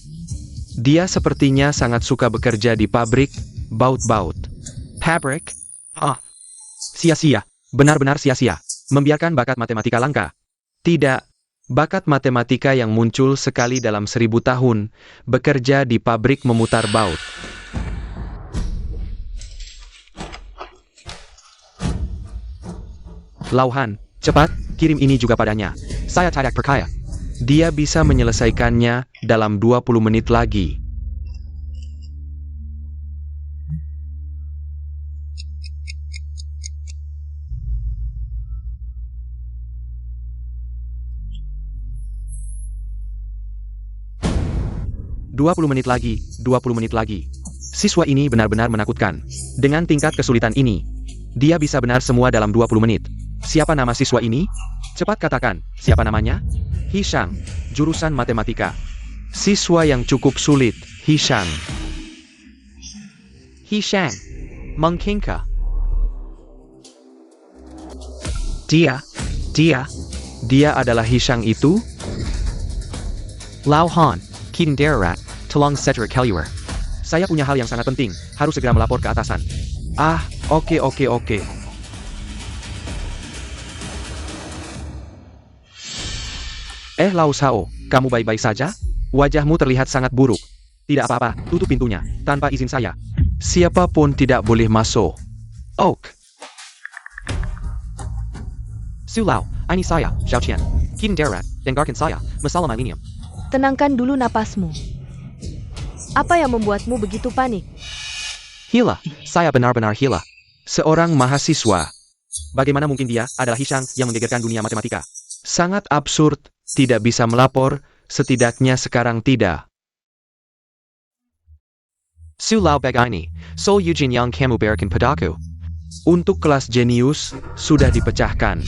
dia sepertinya sangat suka bekerja di pabrik, baut-baut. Pabrik? Sia-sia. Benar-benar sia-sia. Membiarkan bakat matematika langka. Tidak. Bakat matematika yang muncul sekali dalam 1000 tahun, bekerja di pabrik memutar baut. Lauhan, cepat, kirim ini juga padanya. Saya tidak percaya. Dia bisa menyelesaikannya dalam 20 menit lagi. "20 menit lagi, 20 menit lagi." Siswa ini benar-benar menakutkan. Dengan tingkat kesulitan ini, dia bisa benar semua dalam 20 menit. Siapa nama siswa ini? Cepat katakan, siapa namanya? Hishang, jurusan matematika. Siswa yang cukup sulit, Hishang. Hishang, mungkinkah dia Dia adalah Hishang itu? Lao Han, Kidin Darat, tolong segera keluar. Saya punya hal yang sangat penting, harus segera melapor ke atasan. Oke. Lao Sao, kamu baik-baik saja? Wajahmu terlihat sangat buruk. Tidak apa-apa, tutup pintunya, tanpa izin saya. Siapapun tidak boleh masuk. Sulau, ini saya, Xiao Qian. Kidin Darat, dengarkan saya, masalah milenium. Tenangkan dulu napasmu. Apa yang membuatmu begitu panik? Hila, saya benar-benar hila. Seorang mahasiswa. Bagaimana mungkin dia adalah Hishang yang menggegerkan dunia matematika? Sangat absurd, tidak bisa melapor, setidaknya sekarang tidak. Sulau begini, Sol Eugene yang kamu berikan padaku. Untuk kelas jenius, sudah dipecahkan.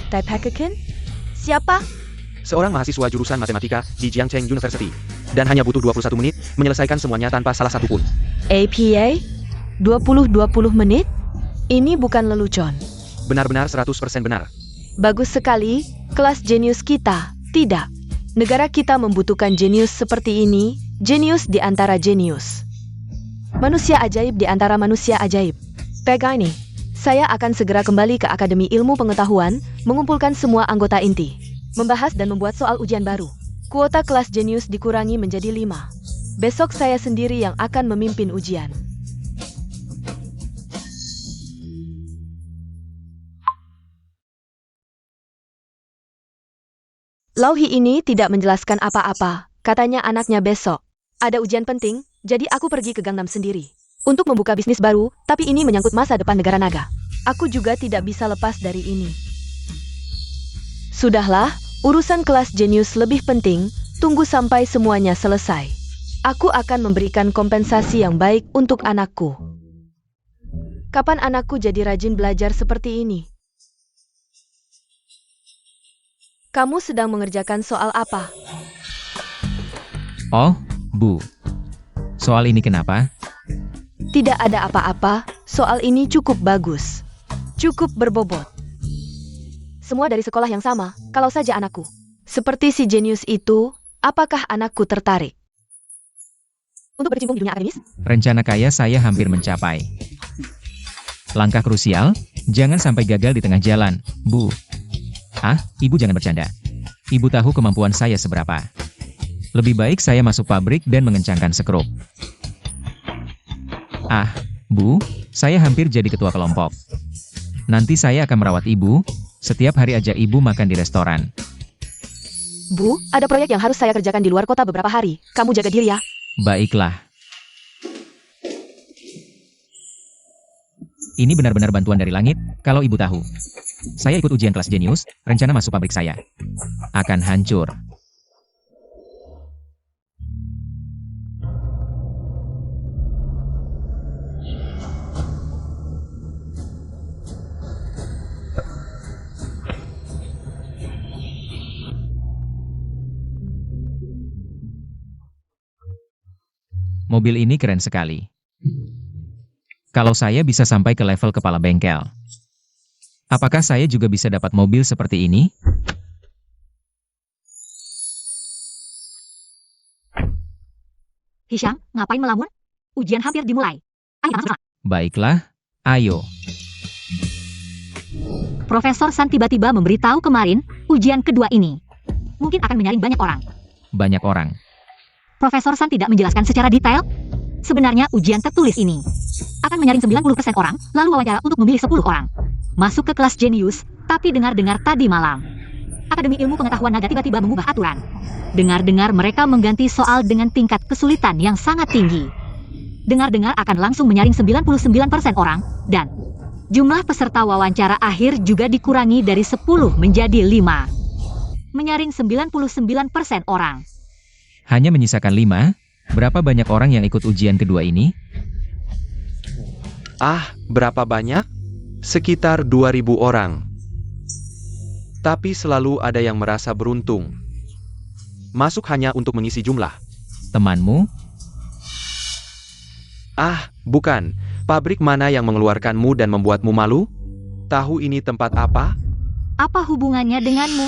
Taipakaken? Siapa? Seorang mahasiswa jurusan matematika di Jiangcheng University. Dan hanya butuh 21 menit, menyelesaikan semuanya tanpa salah satu pun. APA? 20 menit? Ini bukan lelucon. Benar-benar 100% benar. Bagus sekali, kelas jenius kita. Tidak. Negara kita membutuhkan jenius seperti ini, jenius di antara jenius. Manusia ajaib di antara manusia ajaib. Begini, saya akan segera kembali ke Akademi Ilmu Pengetahuan, mengumpulkan semua anggota inti. Membahas dan membuat soal ujian baru. Kuota kelas jenius dikurangi menjadi 5. Besok saya sendiri yang akan memimpin ujian. Lauhi ini tidak menjelaskan apa-apa, katanya anaknya besok. Ada ujian penting, jadi aku pergi ke Gangnam sendiri. Untuk membuka bisnis baru, tapi ini menyangkut masa depan negara naga. Aku juga tidak bisa lepas dari ini. Sudahlah, urusan kelas jenius lebih penting, tunggu sampai semuanya selesai. Aku akan memberikan kompensasi yang baik untuk anakku. Kapan anakku jadi rajin belajar seperti ini? Kamu sedang mengerjakan soal apa? Oh, Bu. Soal ini kenapa? Tidak ada apa-apa, soal ini cukup bagus. Cukup berbobot. Semua dari sekolah yang sama, kalau saja anakku. Seperti si jenius itu, apakah anakku tertarik? Untuk berkecimpung di dunia akademis? Rencana kaya saya hampir mencapai. Langkah krusial, jangan sampai gagal di tengah jalan, Bu. Ibu jangan bercanda. Ibu tahu kemampuan saya seberapa. Lebih baik saya masuk pabrik dan mengencangkan skrup. Bu, saya hampir jadi ketua kelompok. Nanti saya akan merawat ibu, setiap hari ajak ibu makan di restoran. Bu, ada proyek yang harus saya kerjakan di luar kota beberapa hari. Kamu jaga diri ya. Baiklah. Ini benar-benar bantuan dari langit, kalau ibu tahu. Saya ikut ujian kelas jenius, rencana masuk pabrik saya akan hancur. Mobil ini keren sekali. Kalau saya bisa sampai ke level kepala bengkel, apakah saya juga bisa dapat mobil seperti ini? Hishang, ngapain melamun? Ujian hampir dimulai. Ayo masuk. Baiklah, ayo. Profesor San tiba-tiba memberitahu kemarin, ujian kedua ini mungkin akan menyaring banyak orang. Banyak orang. Profesor San tidak menjelaskan secara detail. Sebenarnya ujian tertulis ini akan menyaring 90% orang, lalu wawancara untuk memilih 10 orang. Masuk ke kelas jenius, tapi dengar-dengar tadi malam, Akademi Ilmu Pengetahuan Naga tiba-tiba mengubah aturan. Dengar-dengar mereka mengganti soal dengan tingkat kesulitan yang sangat tinggi. Dengar-dengar akan langsung menyaring 99% orang, dan jumlah peserta wawancara akhir juga dikurangi dari 10 menjadi 5. Menyaring 99% orang. Hanya menyisakan 5, berapa banyak orang yang ikut ujian kedua ini? Berapa banyak? Sekitar 2.000 orang. Tapi selalu ada yang merasa beruntung. Masuk hanya untuk mengisi jumlah. Temanmu? Bukan. Pabrik mana yang mengeluarkanmu dan membuatmu malu? Tahu ini tempat apa? Apa hubungannya denganmu?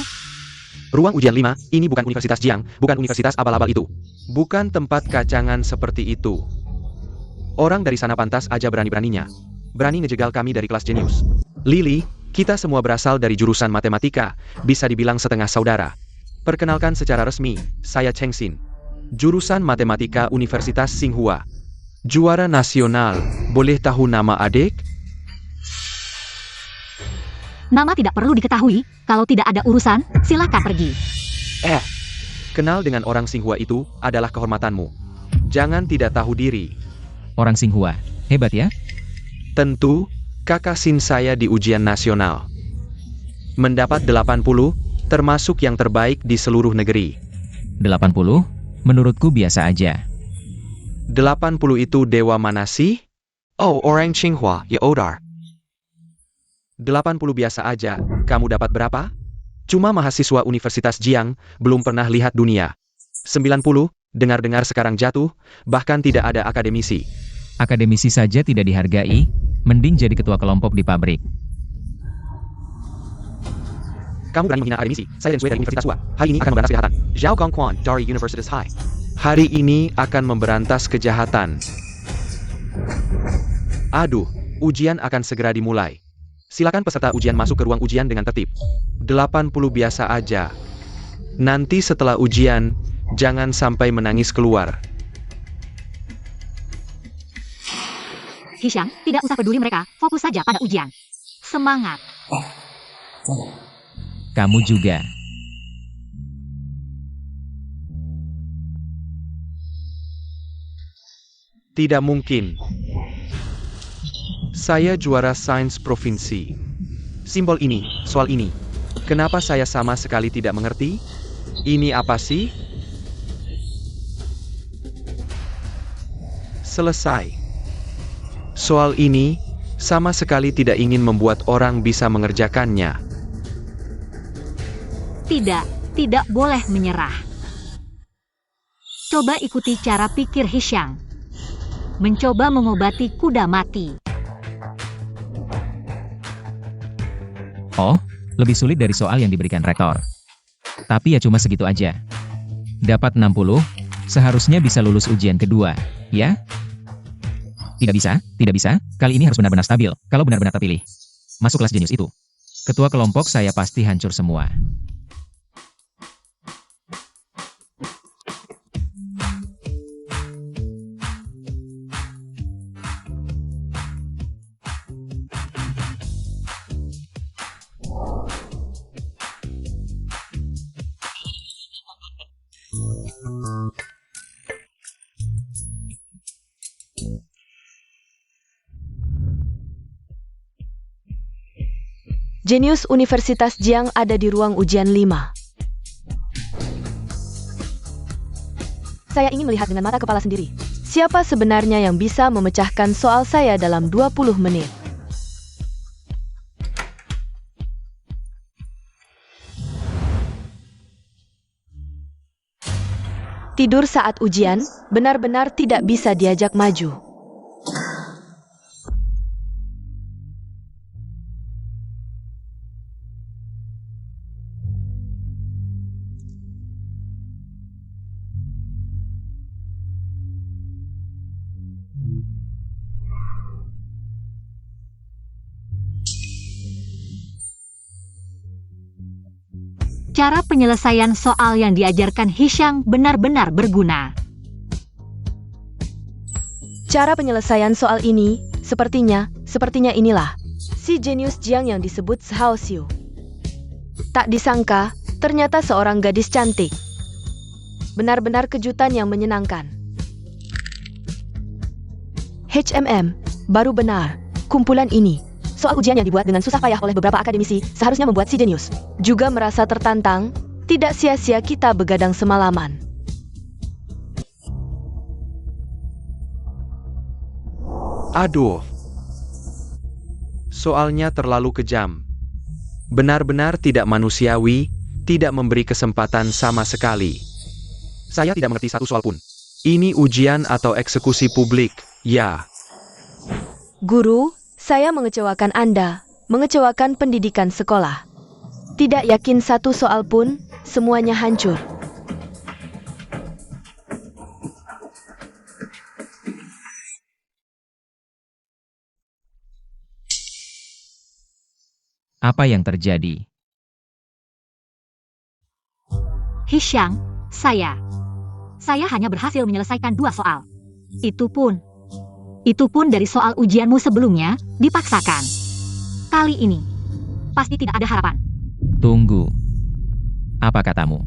Ruang ujian 5, ini bukan Universitas Jiang, bukan universitas abal-abal itu. Bukan tempat kacangan seperti itu. Orang dari sana pantas aja berani-beraninya. Berani ngejegal kami dari kelas jenius. Lily, kita semua berasal dari jurusan matematika, bisa dibilang setengah saudara. Perkenalkan secara resmi, saya Cheng Xin. Jurusan matematika Universitas Tsinghua. Juara nasional, boleh tahu nama adik? Nama tidak perlu diketahui, kalau tidak ada urusan, silakan pergi. Kenal dengan orang Tsinghua itu adalah kehormatanmu. Jangan tidak tahu diri. Orang Tsinghua, hebat ya? Tentu, kakak Sin saya di ujian nasional. Mendapat 80, termasuk yang terbaik di seluruh negeri. 80? Menurutku biasa aja. 80 itu dewa mana sih? Oh, orang Tsinghua, ya odar. 80 biasa aja, kamu dapat berapa? Cuma mahasiswa Universitas Jiang, belum pernah lihat dunia. 90, dengar-dengar sekarang jatuh, bahkan tidak ada akademisi. Akademisi saja tidak dihargai, mending jadi ketua kelompok di pabrik. Kamu berani menghina akademisi, saya dan Sue dari Universitas Hua. Hari ini akan memberantas kejahatan. Zhao Gongquan dari Universitas High. Hari ini akan memberantas kejahatan. Aduh, ujian akan segera dimulai. Silakan peserta ujian masuk ke ruang ujian dengan tertib. 80 biasa aja. Nanti setelah ujian, jangan sampai menangis keluar. Hisyang, tidak usah peduli mereka, fokus saja pada ujian. Semangat. Kamu juga. Tidak mungkin. Saya juara sains provinsi. Simbol ini, soal ini. Kenapa saya sama sekali tidak mengerti? Ini apa sih? Selesai. Soal ini, sama sekali tidak ingin membuat orang bisa mengerjakannya. Tidak boleh menyerah. Coba ikuti cara pikir Hisyang. Mencoba mengobati kuda mati. Oh, lebih sulit dari soal yang diberikan rektor. Tapi ya cuma segitu aja. Dapat 60, seharusnya bisa lulus ujian kedua, ya? Tidak bisa. Kali ini harus benar-benar stabil, kalau benar-benar terpilih. Masuk kelas jenius itu. Ketua kelompok saya pasti hancur semua. Jenius Universitas Jiang ada di ruang ujian 5. Saya ingin melihat dengan mata kepala sendiri. Siapa sebenarnya yang bisa memecahkan soal saya dalam 20 menit? Tidur saat ujian, benar-benar tidak bisa diajak maju. Cara penyelesaian soal yang diajarkan Hisyang benar-benar berguna. Cara penyelesaian soal ini, sepertinya inilah. Si jenius Jiang yang disebut Hao Xiu. Tak disangka, ternyata seorang gadis cantik. Benar-benar kejutan yang menyenangkan. baru benar. Kumpulan ini, soal ujian yang dibuat dengan susah payah oleh beberapa akademisi, seharusnya membuat si jenius juga merasa tertantang. Tidak sia-sia kita begadang semalaman. Aduh. Soalnya terlalu kejam. Benar-benar tidak manusiawi, tidak memberi kesempatan sama sekali. Saya tidak mengerti satu soal pun. Ini ujian atau eksekusi publik, ya. Guru, saya mengecewakan Anda, mengecewakan pendidikan sekolah. Tidak yakin satu soal pun, semuanya hancur. Apa yang terjadi? Hisyang, saya hanya berhasil menyelesaikan 2 soal. Itu pun dari soal ujianmu sebelumnya, dipaksakan. Kali ini, pasti tidak ada harapan. Tunggu. Apa katamu?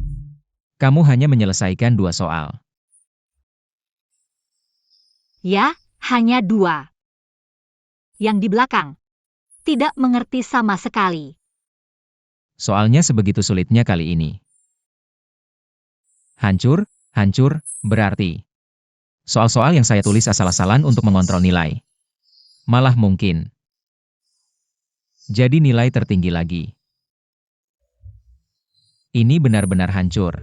Kamu hanya menyelesaikan 2 soal. Ya, hanya 2. Yang di belakang, tidak mengerti sama sekali. Soalnya sebegitu sulitnya kali ini. Hancur, berarti. Soal-soal yang saya tulis asal-asalan untuk mengontrol nilai. Malah mungkin. Jadi nilai tertinggi lagi. Ini benar-benar hancur.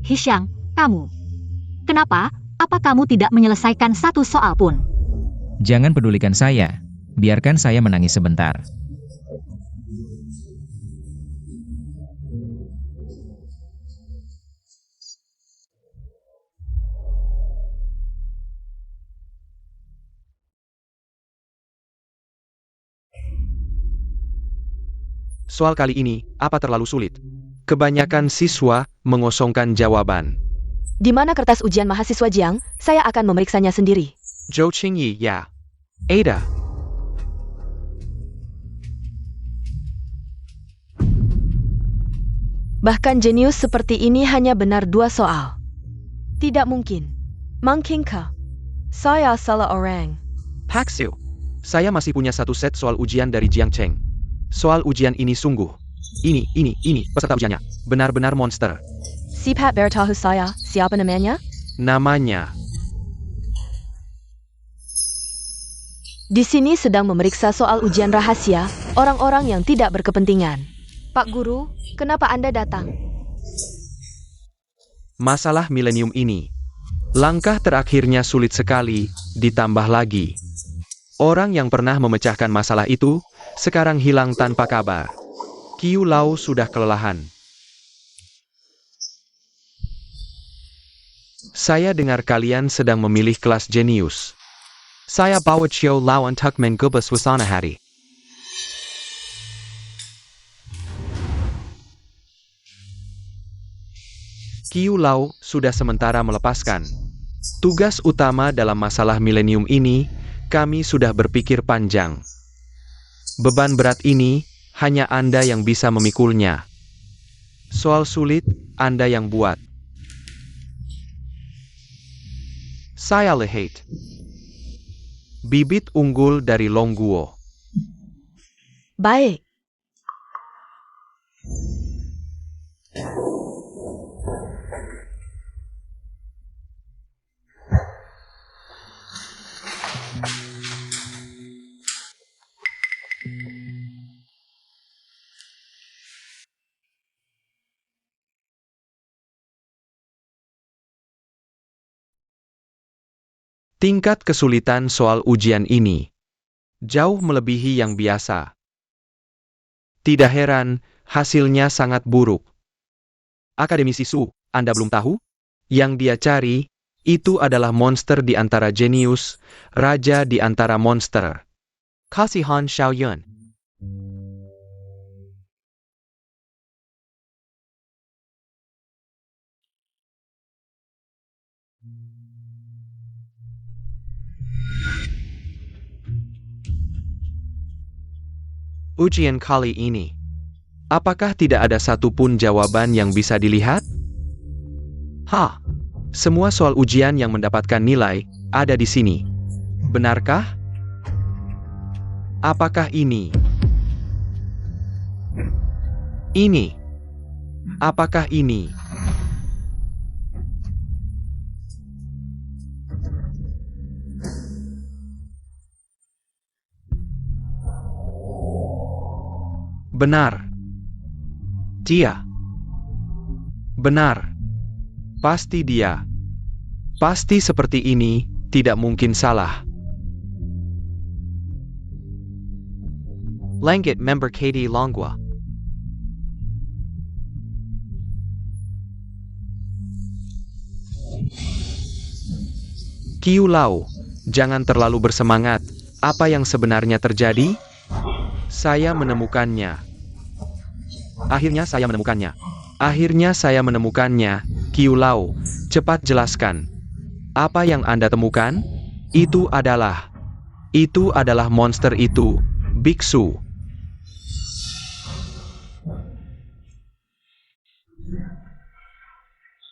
Hisyang, kamu. Kenapa? Apa kamu tidak menyelesaikan 1 soal pun? Jangan pedulikan saya. Biarkan saya menangis sebentar. Soal kali ini, apa terlalu sulit? Kebanyakan siswa mengosongkan jawaban. Di mana kertas ujian mahasiswa Jiang? Saya akan memeriksanya sendiri. Zhou Qingyi, ya. Ada. Bahkan jenius seperti ini hanya benar 2 soal. Tidak mungkin. Mungkinkah? Saya salah orang. Haksiu. Saya masih punya 1 set soal ujian dari Jiang Cheng. Soal ujian ini sungguh. Ini, peserta ujiannya. Benar-benar monster. Sipat beritahu saya, siapa namanya? Namanya. Di sini sedang memeriksa soal ujian rahasia, orang-orang yang tidak berkepentingan. Pak Guru, kenapa Anda datang? Masalah milenium ini. Langkah terakhirnya sulit sekali, ditambah lagi. Orang yang pernah memecahkan masalah itu, sekarang hilang tanpa kabar. Qiu Lao sudah kelelahan. Saya dengar kalian sedang memilih kelas jenius. Saya bawa Qiu Lao untuk mengubah suasana hari. Qiu Lao sudah sementara melepaskan. Tugas utama dalam masalah milenium ini, kami sudah berpikir panjang. Beban berat ini, hanya Anda yang bisa memikulnya. Soal sulit, Anda yang buat. Saya lihat. Bibit unggul dari Longguo. Baik. Tingkat kesulitan soal ujian ini jauh melebihi yang biasa. Tidak heran, hasilnya sangat buruk. Akademisi Su, Anda belum tahu? Yang dia cari, itu adalah monster di antara jenius, raja di antara monster. Kasihan Xiaoyun. Ujian kali ini. Apakah tidak ada satupun jawaban yang bisa dilihat? Semua soal ujian yang mendapatkan nilai ada di sini. Benarkah? Apakah ini? Ini? Apakah ini? Benar. Dia. Benar. Pasti dia. Pasti seperti ini, tidak mungkin salah. Langit member KD Longwa. Kiu Lao, jangan terlalu bersemangat. Apa yang sebenarnya terjadi? Saya menemukannya. Akhirnya saya menemukannya. Akhirnya saya menemukannya. Kiu Lao, cepat jelaskan. Apa yang Anda temukan? Itu adalah monster itu, biksu.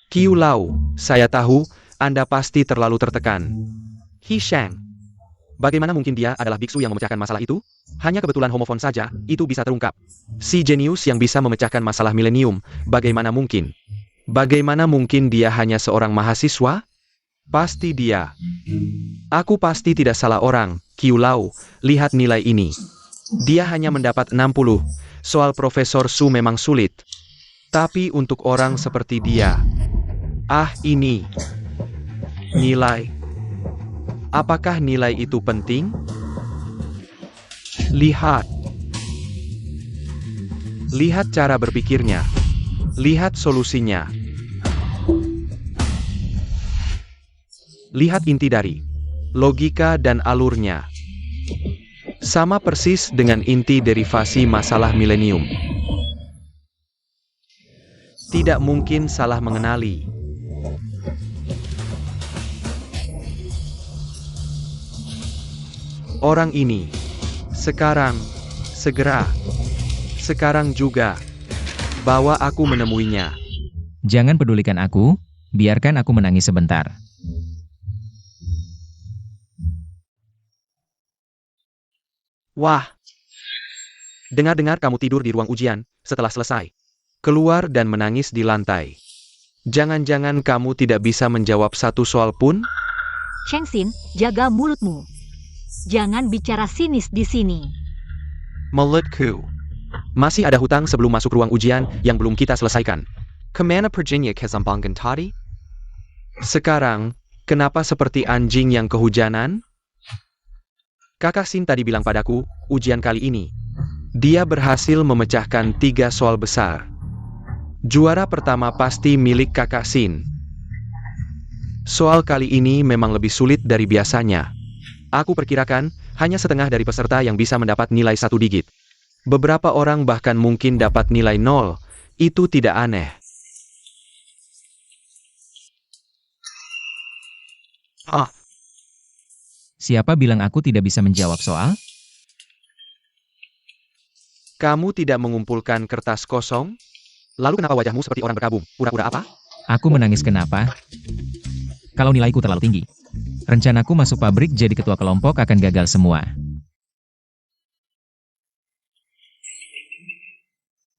Kiu Lao, saya tahu, Anda pasti terlalu tertekan. Hishang, bagaimana mungkin dia adalah biksu yang memecahkan masalah itu? Hanya kebetulan homofon saja, itu bisa terungkap. Si jenius yang bisa memecahkan masalah milenium, bagaimana mungkin? Bagaimana mungkin dia hanya seorang mahasiswa? Pasti dia. Aku pasti tidak salah orang, Kiu Lao, lihat nilai ini. Dia hanya mendapat 60. Soal Profesor Su memang sulit. Tapi untuk orang seperti dia. Ini. Nilai. Apakah nilai itu penting? Lihat. Lihat cara berpikirnya. Lihat solusinya. Lihat inti dari logika dan alurnya. Sama persis dengan inti derivasi masalah milenium. Tidak mungkin salah mengenali. Orang ini. Sekarang. Segera. Sekarang juga. Bawa aku menemuinya. Jangan pedulikan aku, biarkan aku menangis sebentar. Wah. Dengar-dengar kamu tidur di ruang ujian, setelah selesai. Keluar dan menangis di lantai. Jangan-jangan kamu tidak bisa menjawab satu soal pun? Chengxin, jaga mulutmu. Jangan bicara sinis di sini. Mulutku. Masih ada hutang sebelum masuk ruang ujian yang belum kita selesaikan. Kemana perginya Kezambangan tadi? Sekarang, kenapa seperti anjing yang kehujanan? Kakak Sin tadi bilang padaku, ujian kali ini. Dia berhasil memecahkan 3 soal besar. Juara pertama pasti milik Kakak Sin. Soal kali ini memang lebih sulit dari biasanya. Aku perkirakan, hanya setengah dari peserta yang bisa mendapat nilai 1 digit. Beberapa orang bahkan mungkin dapat nilai 0. Itu tidak aneh. Siapa bilang aku tidak bisa menjawab soal? Kamu tidak mengumpulkan kertas kosong? Lalu kenapa wajahmu seperti orang berkabung? Pura-pura apa? Aku menangis kenapa? Kalau nilaiku terlalu tinggi. Rencanaku masuk pabrik jadi ketua kelompok akan gagal semua.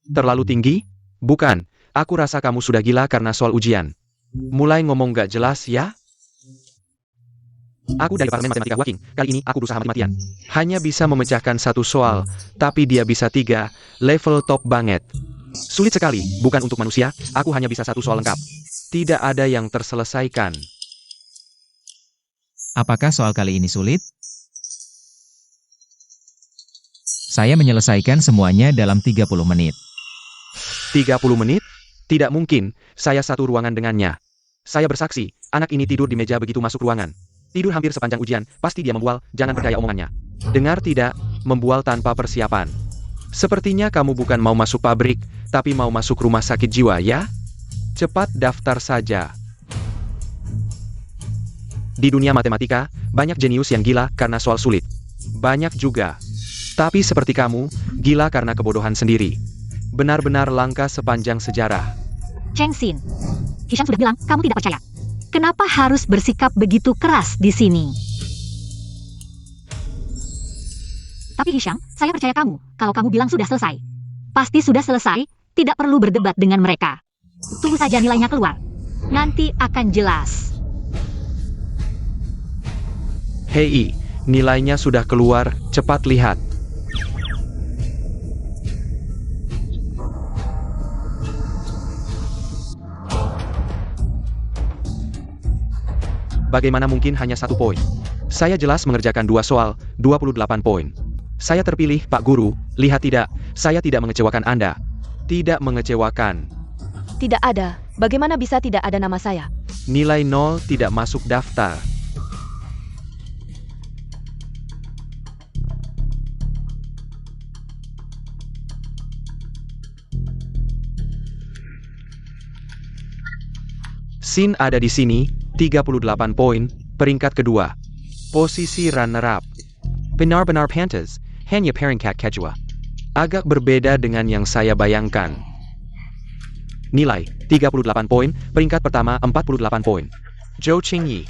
Terlalu tinggi? Bukan, aku rasa kamu sudah gila karena soal ujian. Mulai ngomong gak jelas ya? Aku dari Departemen Matematika Waking, kali ini aku berusaha mati-matian. Hanya bisa memecahkan 1 soal, tapi dia bisa 3, level top banget. Sulit sekali, bukan untuk manusia, aku hanya bisa 1 soal lengkap. Tidak ada yang terselesaikan. Apakah soal kali ini sulit? Saya menyelesaikan semuanya dalam 30 menit. 30 menit? Tidak mungkin, saya satu ruangan dengannya. Saya bersaksi, anak ini tidur di meja begitu masuk ruangan. Tidur hampir sepanjang ujian, pasti dia membual, jangan percaya omongannya. Dengar tidak, membual tanpa persiapan. Sepertinya kamu bukan mau masuk pabrik, tapi mau masuk rumah sakit jiwa ya? Cepat daftar saja. Di dunia matematika, banyak jenius yang gila karena soal sulit. Banyak juga. Tapi seperti kamu, gila karena kebodohan sendiri. Benar-benar langka sepanjang sejarah. Chengxin, Hisham sudah bilang kamu tidak percaya. Kenapa harus bersikap begitu keras di sini? Tapi Hisham, saya percaya kamu. Kalau kamu bilang sudah selesai. Pasti sudah selesai, tidak perlu berdebat dengan mereka. Tunggu saja nilainya keluar. Nanti akan jelas. Hei, nilainya sudah keluar, cepat lihat. Bagaimana mungkin hanya 1 poin? Saya jelas mengerjakan 2 soal, 28 poin. Saya terpilih, Pak Guru. Lihat tidak, saya tidak mengecewakan Anda. Tidak mengecewakan. Tidak ada. Bagaimana bisa tidak ada nama saya? Nilai 0 tidak masuk daftar. Sin ada di sini, 38 poin, peringkat kedua. Posisi runner-up. Benar-benar pantas, hanya peringkat kedua. Agak berbeda dengan yang saya bayangkan. Nilai, 38 poin, peringkat pertama 48 poin. Zhou Qingyi.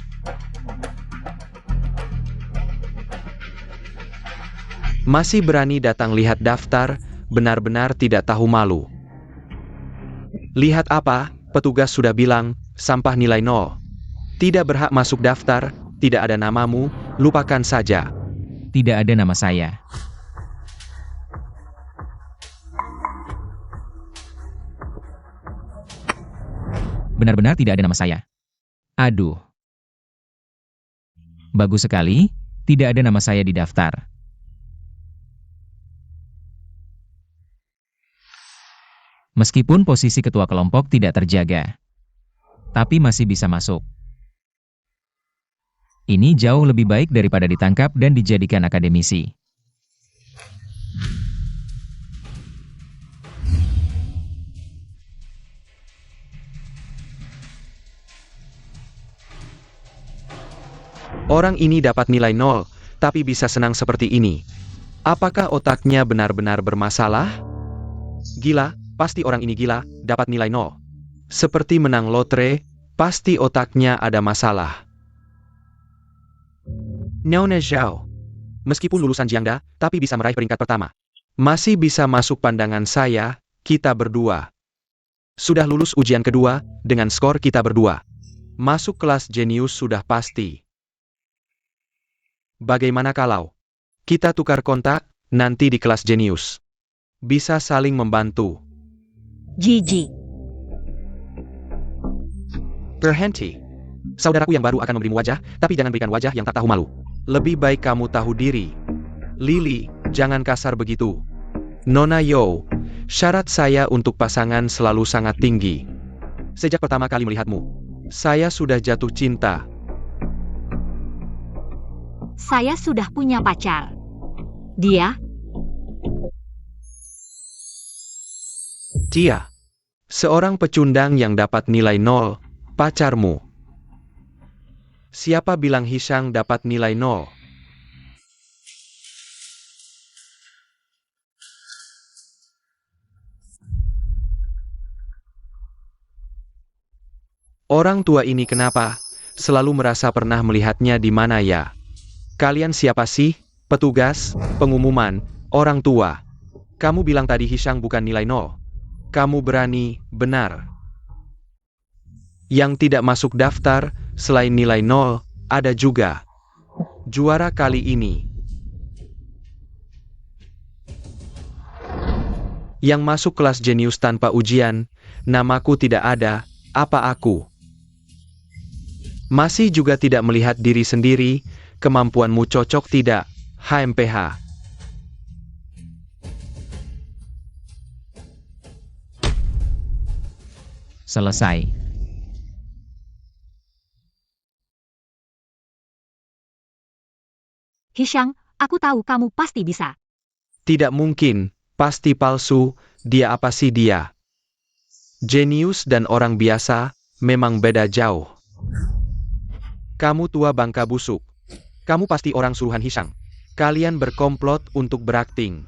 Masih berani datang lihat daftar, benar-benar tidak tahu malu. Lihat apa, petugas sudah bilang, sampah nilai 0. Tidak berhak masuk daftar, tidak ada namamu, lupakan saja. Tidak ada nama saya. Benar-benar tidak ada nama saya. Aduh. Bagus sekali, tidak ada nama saya di daftar. Meskipun posisi ketua kelompok tidak terjaga, tapi masih bisa masuk. Ini jauh lebih baik daripada ditangkap dan dijadikan akademisi. Orang ini dapat nilai 0, tapi bisa senang seperti ini. Apakah otaknya benar-benar bermasalah? Gila, pasti orang ini gila, dapat nilai 0. Seperti menang lotre, pasti otaknya ada masalah. Nona Zhao. Meskipun lulusan Jiangda, tapi bisa meraih peringkat pertama. Masih bisa masuk pandangan saya, kita berdua. Sudah lulus ujian kedua, dengan skor kita berdua. Masuk kelas jenius sudah pasti. Bagaimana kalau kita tukar kontak, nanti di kelas jenius? Bisa saling membantu. Gigi. Berhenti. Saudaraku yang baru akan memberimu wajah, tapi jangan berikan wajah yang tak tahu malu. Lebih baik kamu tahu diri. Lily, jangan kasar begitu. Nona Yo, syarat saya untuk pasangan selalu sangat tinggi. Sejak pertama kali melihatmu, saya sudah jatuh cinta. Saya sudah punya pacar. Dia, seorang pecundang yang dapat nilai 0, pacarmu. Siapa bilang Hishang dapat nilai 0? Orang tua ini kenapa? Selalu merasa pernah melihatnya di mana ya? Kalian siapa sih? Petugas, pengumuman, orang tua. Kamu bilang tadi Hishang bukan nilai 0. Kamu berani, benar. Yang tidak masuk daftar, selain nilai 0, ada juga juara kali ini. Yang masuk kelas jenius tanpa ujian, namaku tidak ada, apa aku? Masih juga tidak melihat diri sendiri, kemampuanmu cocok tidak, HMPH. Selesai. Hishang, aku tahu kamu pasti bisa. Tidak mungkin, pasti palsu, dia apa sih dia? Jenius dan orang biasa, memang beda jauh. Kamu tua bangka busuk. Kamu pasti orang suruhan Hishang. Kalian berkomplot untuk berakting.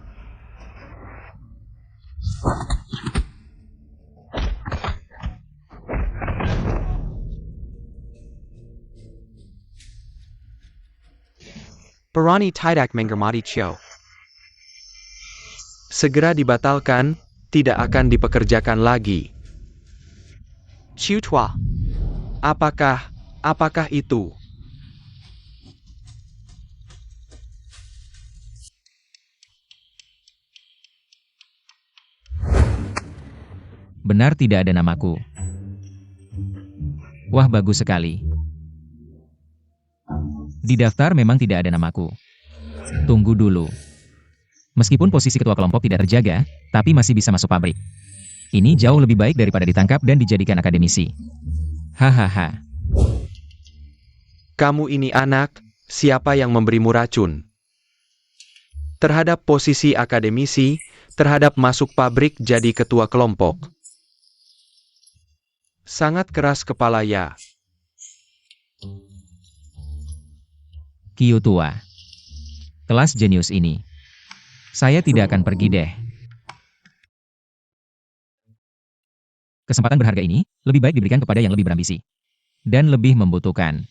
Perani tidak menghormati Chiao. Segera dibatalkan, tidak akan dipekerjakan lagi. Chiu Tua. Apakah itu? Benar tidak ada namaku. Wah, bagus sekali. Di daftar memang tidak ada namaku. Tunggu dulu. Meskipun posisi ketua kelompok tidak terjaga, tapi masih bisa masuk pabrik. Ini jauh lebih baik daripada ditangkap dan dijadikan akademisi. Hahaha. Kamu ini anak, siapa yang memberimu racun? Terhadap posisi akademisi, terhadap masuk pabrik jadi ketua kelompok. Sangat keras kepala ya. Kyu tua. Kelas jenius ini. Saya tidak akan pergi deh. Kesempatan berharga ini lebih baik diberikan kepada yang lebih berambisi dan lebih membutuhkan.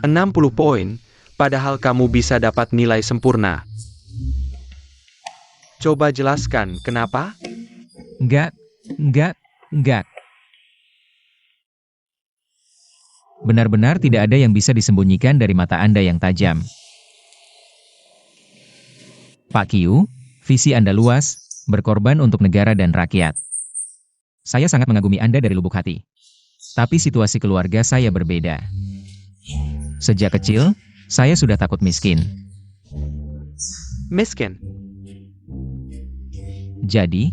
$60 poin, padahal kamu bisa dapat nilai sempurna. Coba jelaskan kenapa? Enggak. Benar-benar tidak ada yang bisa disembunyikan dari mata Anda yang tajam. Pak Kyu, visi Anda luas, berkorban untuk negara dan rakyat. Saya sangat mengagumi Anda dari lubuk hati. Tapi situasi keluarga saya berbeda. Sejak kecil, saya sudah takut miskin. Miskin. Jadi,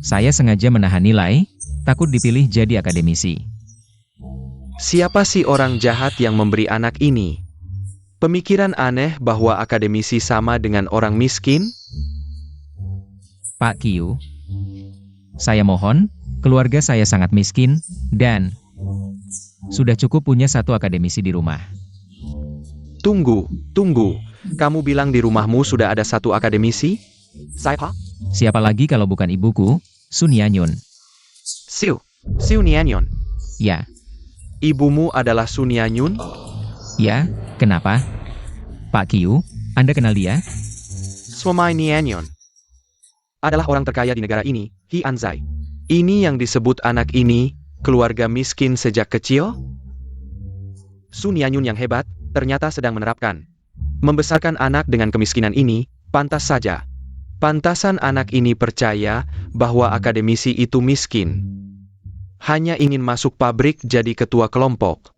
saya sengaja menahan nilai, takut dipilih jadi akademisi. Siapa sih orang jahat yang memberi anak ini? Pemikiran aneh bahwa akademisi sama dengan orang miskin? Pak Kyu, saya mohon, keluarga saya sangat miskin, dan sudah cukup punya satu akademisi di rumah. Tunggu. Kamu bilang di rumahmu sudah ada satu akademisi? Siapa? Siapa lagi kalau bukan ibuku, Sun Yanyun. Siu Nianyon. Ya, Ibumu adalah Sun Yanyun? ya, kenapa? Pak Kyu, Anda kenal dia? Suamai Nianyon adalah orang terkaya di negara ini, Hi Anzai. Ini yang disebut anak ini, keluarga miskin sejak kecil? Sun Yanyun yang hebat, ternyata sedang menerapkan. Membesarkan anak dengan kemiskinan ini, pantas saja. Pantasan anak ini percaya bahwa akademisi itu miskin. Hanya ingin masuk pabrik jadi ketua kelompok.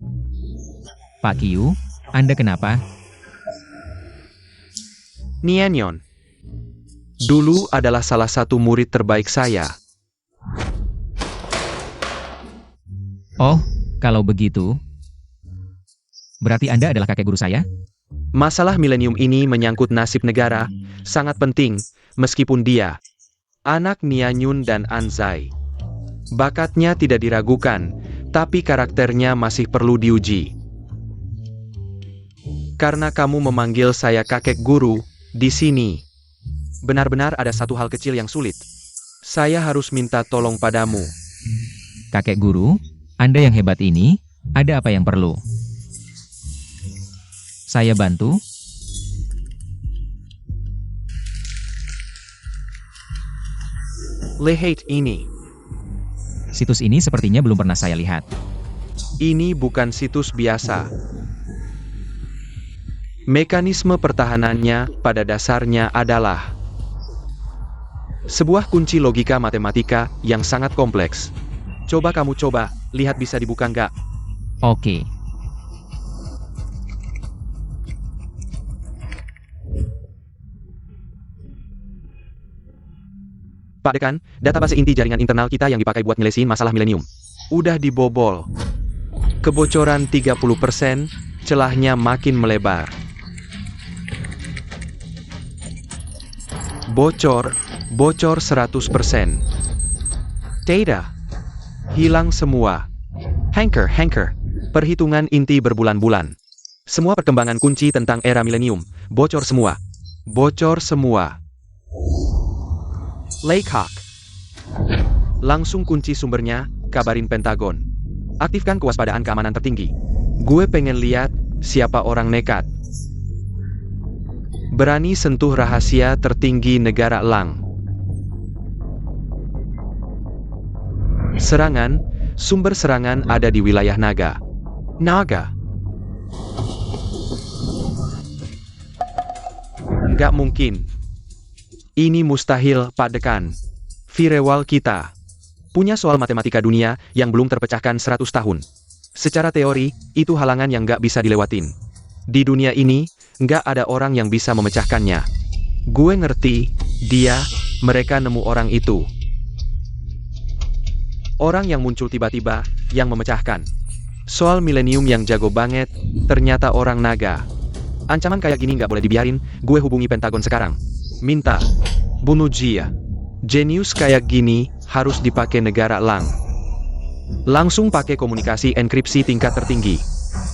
Pak Kyu, Anda kenapa? Nianyon dulu adalah salah satu murid terbaik saya. Oh, kalau begitu, berarti Anda adalah kakek guru saya? Masalah milenium ini menyangkut nasib negara, sangat penting, meskipun dia anak Nianyon dan Anzai. Bakatnya tidak diragukan, tapi karakternya masih perlu diuji. Karena kamu memanggil saya kakek guru, di sini benar-benar ada satu hal kecil yang sulit. Saya harus minta tolong padamu. Kakek guru, Anda yang hebat ini, ada apa yang perlu? Saya bantu? Lihat ini. Situs ini sepertinya belum pernah saya lihat. Ini bukan situs biasa. Mekanisme pertahanannya pada dasarnya adalah sebuah kunci logika matematika yang sangat kompleks. Coba kamu lihat bisa dibuka nggak? Oke. Pak Dekan, database inti jaringan internal kita yang dipakai buat nyelesain masalah milenium udah dibobol. Kebocoran 30%, celahnya makin melebar. Bocor 100%. Data hilang semua. Hacker, perhitungan inti berbulan-bulan. Semua perkembangan kunci tentang era milenium, bocor semua. Laycock. Langsung kunci sumbernya, kabarin Pentagon. Aktifkan kewaspadaan keamanan tertinggi. Gue pengen lihat siapa orang nekat berani sentuh rahasia tertinggi negara elang. Serangan, sumber serangan ada di wilayah Naga. Nggak mungkin. Ini mustahil, Pak Dekan. Firewall kita punya soal matematika dunia yang belum terpecahkan 100 tahun. Secara teori, itu halangan yang nggak bisa dilewatin. Di dunia ini, nggak ada orang yang bisa memecahkannya. Gue ngerti, mereka nemu orang itu. Orang yang muncul tiba-tiba, yang memecahkan. Soal milenium yang jago banget, ternyata orang naga. Ancaman kayak gini nggak boleh dibiarin, gue hubungi Pentagon sekarang. Minta, bunuh Jia. Jenius kayak gini, harus dipakai negara Lang. Langsung pakai komunikasi enkripsi tingkat tertinggi.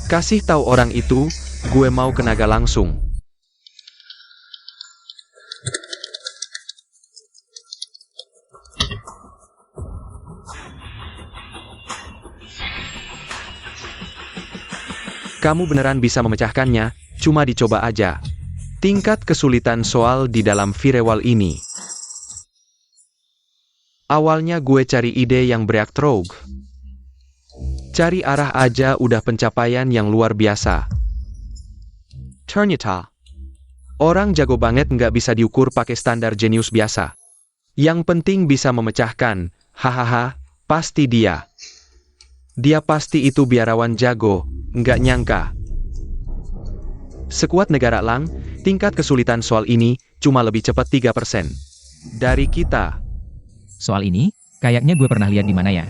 Kasih tahu orang itu, gue mau ke naga langsung. Kamu beneran bisa memecahkannya, cuma dicoba aja. Tingkat kesulitan soal di dalam firewall ini. Awalnya gue cari ide yang breakthrough. Cari arah aja udah pencapaian yang luar biasa. Ternyata, orang jago banget nggak bisa diukur pakai standar jenius biasa. Yang penting bisa memecahkan, hahaha, pasti dia. Dia pasti itu biarawan jago, nggak nyangka. Sekuat negara Lang, tingkat kesulitan soal ini cuma lebih cepat 3% dari kita. Soal ini, kayaknya gue pernah lihat di mana ya.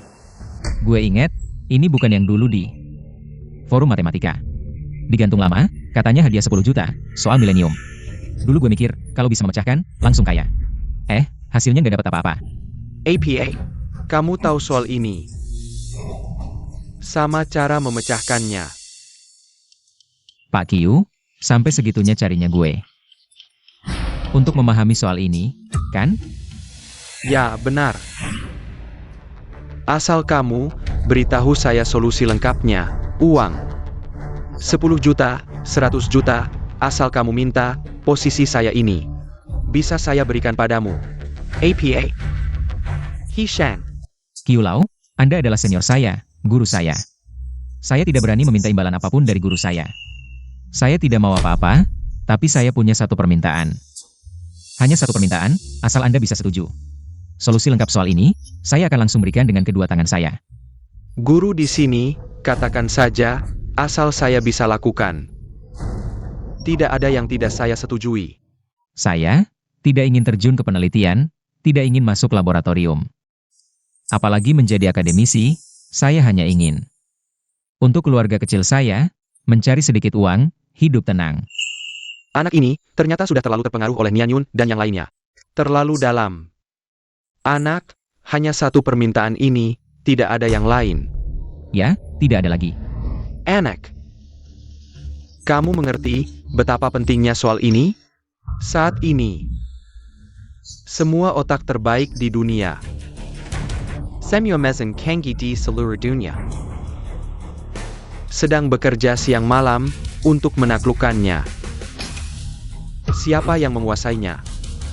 Gue inget, ini bukan yang dulu di forum matematika. Digantung lama, katanya hadiah 10 juta, soal milenium. Dulu gue mikir, kalau bisa memecahkan, langsung kaya. Hasilnya nggak dapat apa-apa. APA, kamu tahu soal ini. Sama cara memecahkannya. Pak Q, sampai segitunya carinya gue. Untuk memahami soal ini, kan? Ya, benar. Asal kamu beritahu saya solusi lengkapnya, uang. 10 juta, 100 juta, asal kamu minta, posisi saya ini. Bisa saya berikan padamu. APA. Hishang. Q Lau, Anda adalah senior saya, guru saya. Saya tidak berani meminta imbalan apapun dari guru saya. Saya tidak mau apa-apa, tapi saya punya satu permintaan. Hanya satu permintaan, asal Anda bisa setuju. Solusi lengkap soal ini, saya akan langsung berikan dengan kedua tangan saya. Guru di sini, katakan saja, asal saya bisa lakukan. Tidak ada yang tidak saya setujui. Saya tidak ingin terjun ke penelitian, tidak ingin masuk laboratorium. Apalagi menjadi akademisi, saya hanya ingin. Untuk keluarga kecil saya, mencari sedikit uang, hidup tenang. Anak ini, ternyata sudah terlalu terpengaruh oleh Nianyun dan yang lainnya. Terlalu dalam. Anak, hanya satu permintaan ini, tidak ada yang lain. Ya, tidak ada lagi. Anak. Kamu mengerti betapa pentingnya soal ini? Saat ini, semua otak terbaik di dunia. Semua mesin canggih di seluruh dunia. Sedang bekerja siang malam untuk menaklukkannya. Siapa yang menguasainya?